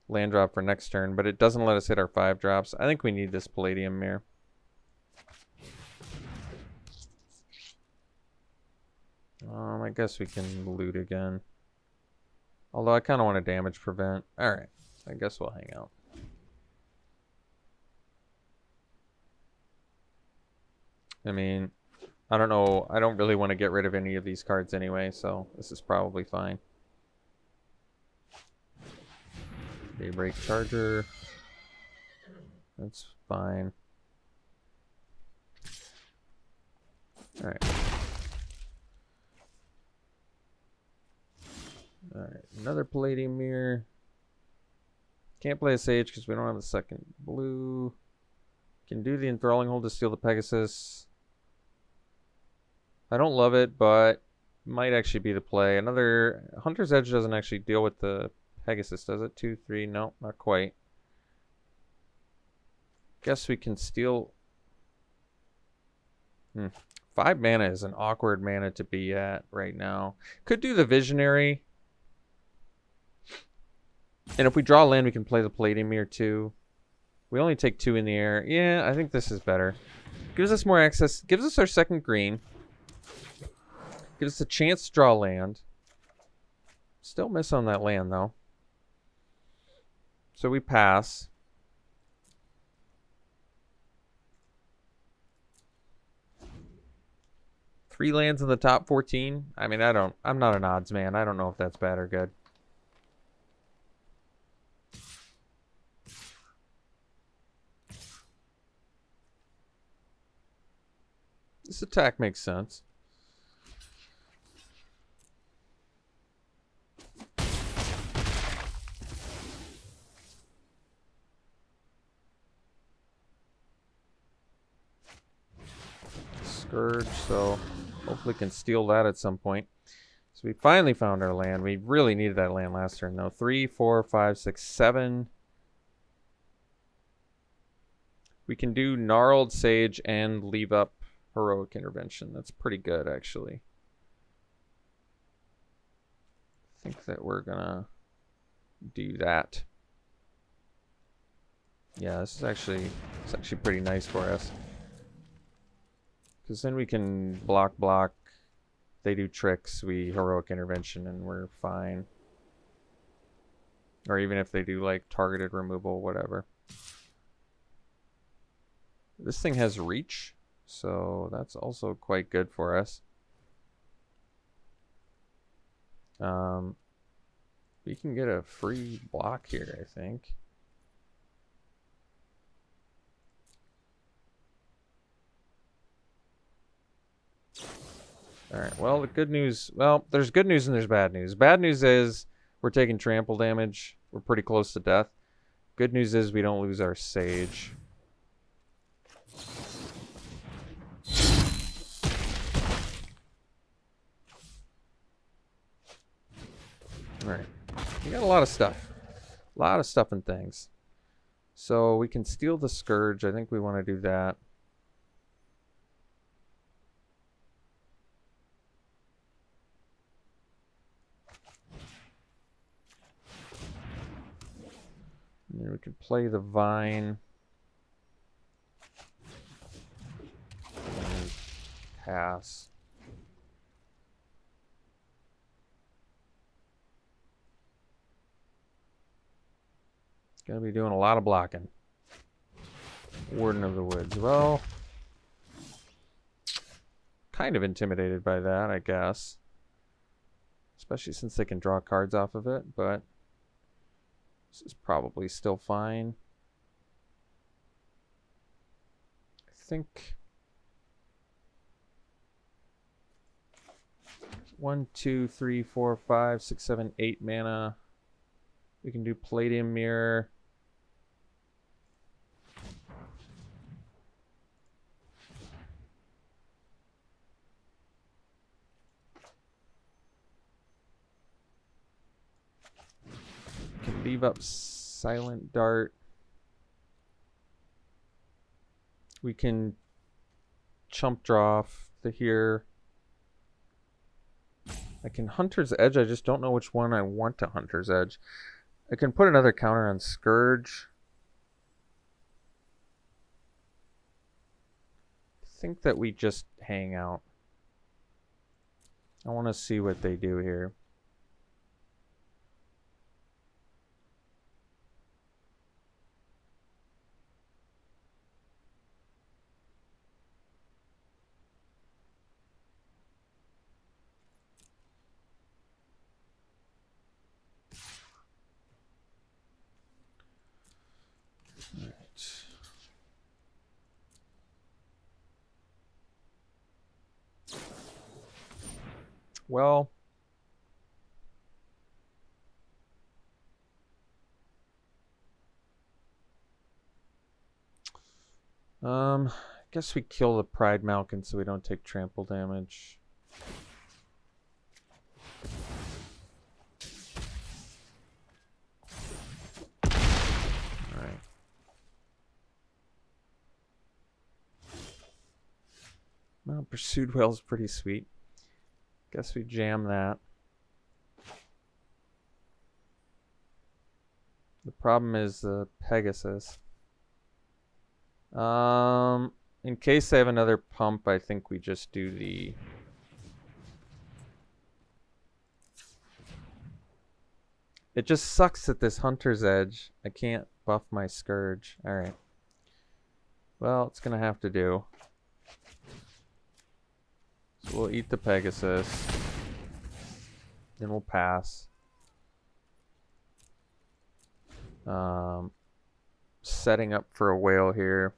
land drop for next turn, but it doesn't let us hit our 5 drops. I think we need this Palladium Mirror. I guess we can loot again. Although I kind of want to damage prevent. Alright, I guess we'll hang out. I mean, I don't know. I don't really want to get rid of any of these cards anyway, so this is probably fine. Daybreak Charger. That's fine. Alright. Alright, another Palladium Mirror. Can't play a Sage because we don't have the second blue. Can do the Enthralling Hold to steal the Pegasus. I don't love it, but might actually be the play. Another Hunter's Edge doesn't actually deal with the Pegasus, does it? 2, 3, no, not quite. Guess we can steal. 5 mana is an awkward mana to be at right now. Could do the Visionary. And if we draw land, we can play the Palladium Mirror too. We only take 2 in the air. Yeah, I think this is better. Gives us more access. Gives us our second green. Gives us a chance to draw land. Still miss on that land, though. So we pass. Three lands in the top 14. I mean, I'm not an odds man. I don't know if that's bad or good. This attack makes sense. Scourge, so hopefully can steal that at some point. So we finally found our land. We really needed that land last turn, though. 3, 4, 5, 6, 7. We can do Gnarled Sage and leave up Heroic Intervention. That's pretty good, actually. I think that we're gonna do that. Yeah, this is actually pretty nice for us. Because then we can block. They do tricks, we Heroic Intervention, and we're fine. Or even if they do like targeted removal, whatever. This thing has reach, so that's also quite good for us. We can get a free block here, I think. Alright, well, the good news... Well, there's good news and there's bad news. Bad news is we're taking trample damage. We're pretty close to death. Good news is we don't lose our Sage. Alright. We got a lot of stuff. A lot of stuff and things. So we can steal the Scourge. I think we want to do that. And then we could play the Vine. And pass. Gonna be doing a lot of blocking. Warden of the Woods. Well, kind of intimidated by that, I guess. Especially since they can draw cards off of it, but this is probably still fine. I think 1, 2, 3, 4, 5, 6, 7, 8 mana. We can do Palladium Mirror. Can leave up Silent Dart. We can chump draw off the here. I can Hunter's Edge. I just don't know which one I want to Hunter's Edge. I can put another counter on Scourge. I think that we just hang out. I want to see what they do here. Well, I guess we kill the Pride Malkin so we don't take trample damage. Alright. Well, Pursued Whale is pretty sweet. Guess we jam that. The problem is the Pegasus. In case they have another pump, I think we just do the... It just sucks at this Hunter's Edge. I can't buff my Scourge. Alright. Well, it's gonna have to do. So we'll eat the Pegasus. Then we'll pass. Setting up for a whale here.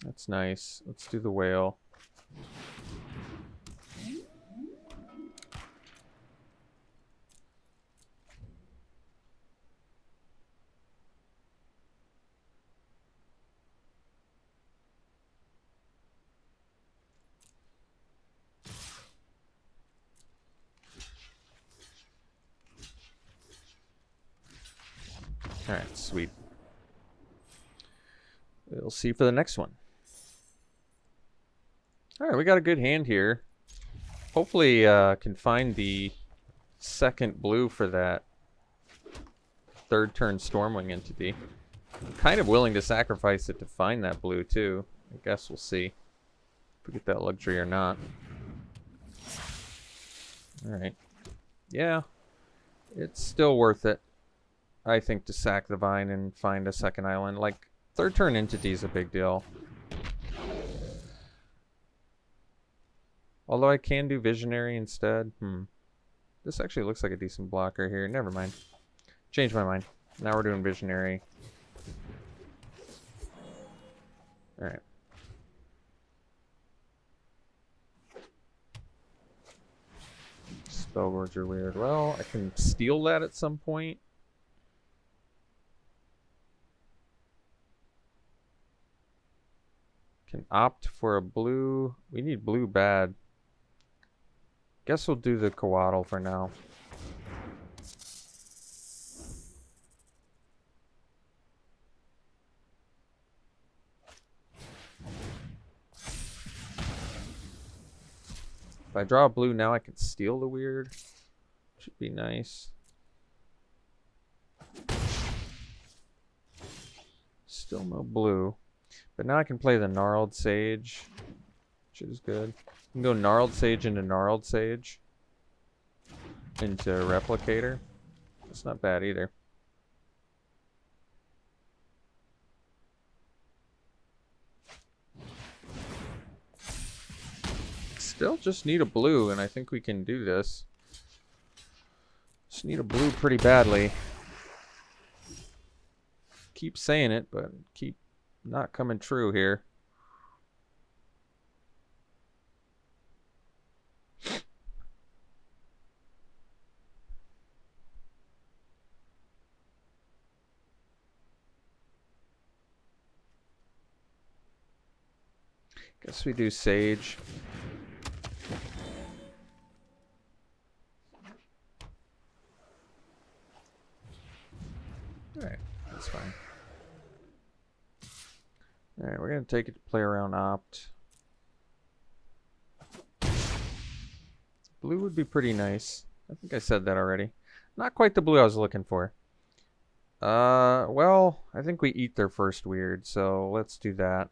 That's nice. Let's do the whale. Alright, sweet. We'll see for the next one. Alright, we got a good hand here. Hopefully can find the second blue for that third turn Stormwing entity. I'm kind of willing to sacrifice it to find that blue too. I guess we'll see if we get that luxury or not. Alright. Yeah. It's still worth it, I think, to sack the Vine and find a second island. Like, third turn entity is a big deal. Although I can do Visionary instead. This actually looks like a decent blocker here. Never mind. Changed my mind. Now we're doing Visionary. Alright. Spellboards are weird. Well, I can steal that at some point. Can opt for a blue. We need blue bad. Guess we'll do the Coatl for now. If I draw a blue now, I can steal the weird. Should be nice. Still no blue. But now I can play the Gnarled Sage, which is good. can go Gnarled Sage into Gnarled Sage. Into Replicator. That's not bad either. Still just need a blue, and I think we can do this. Just need a blue pretty badly. Keep saying it, but keep not coming true here. Guess we do Sage. Alright, that's fine. Alright, we're going to take it to play around Opt. Blue would be pretty nice. I think I said that already. Not quite the blue I was looking for. Well, I think we eat their first weird, so let's do that.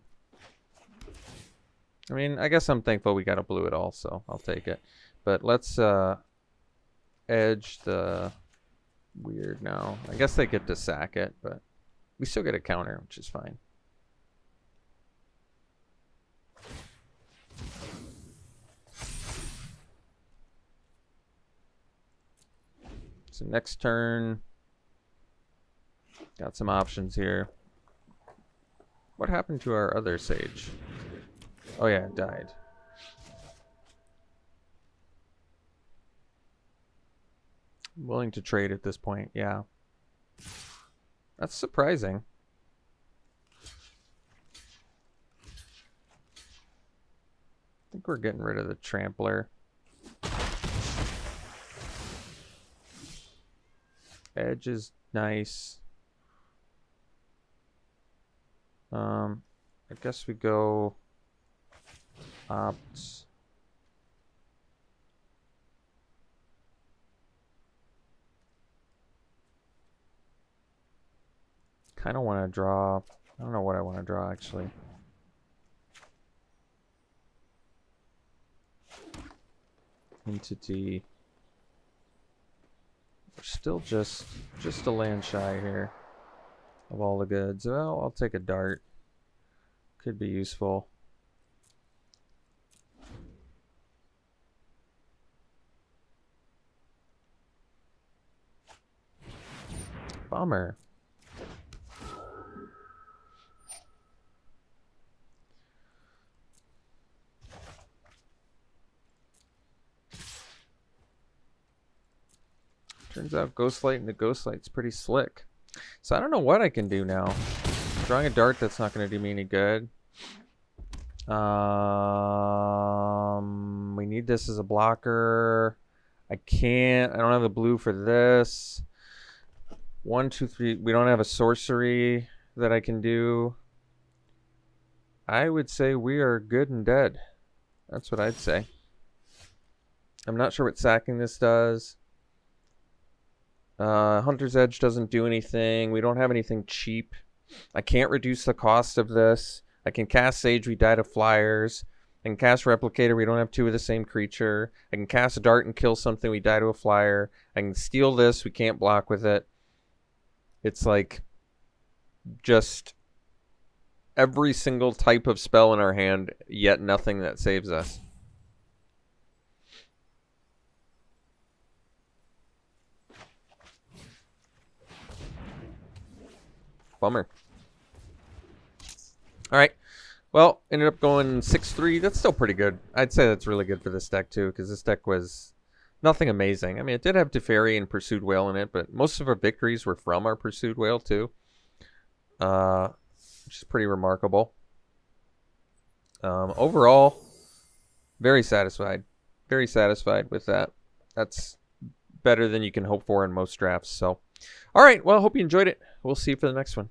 I mean, I guess I'm thankful we got a blue at all, so I'll take it. But let's edge the weird now. I guess they get to sack it, but we still get a counter, which is fine. So next turn, got some options here. What happened to our other Sage? Oh yeah, it died. I'm willing to trade at this point, yeah. That's surprising. I think we're getting rid of the Trampler. Edge is nice. I guess we go Opt. Kind of want to draw. I don't know what I want to draw actually. Entity. We're still just a land shy here of all the goods. Well, I'll take a dart. Could be useful. Bummer. Turns out Ghostlight into Ghostlight's pretty slick. So I don't know what I can do now. Drawing a dart, that's not going to do me any good. We need this as a blocker. I don't have the blue for this. 1, 2, 3. We don't have a sorcery that I can do. I would say we are good and dead. That's what I'd say. I'm not sure what sacking this does. Hunter's Edge doesn't do anything. We don't have anything cheap. I can't reduce the cost of this. I can cast Sage, we die to flyers. I can cast Replicator, we don't have two of the same creature. I can cast a Dart and kill something, we die to a flyer. I can steal this, we can't block with it. It's like just every single type of spell in our hand, yet nothing that saves us. Bummer. Alright. Well, ended up going 6-3. That's still pretty good. I'd say that's really good for this deck, too, because this deck was nothing amazing. I mean, it did have Teferi and Pursued Whale in it, but most of our victories were from our Pursued Whale, too. Which is pretty remarkable. Overall, very satisfied. Very satisfied with that. That's better than you can hope for in most drafts. So, alright, well, hope you enjoyed it. We'll see you for the next one.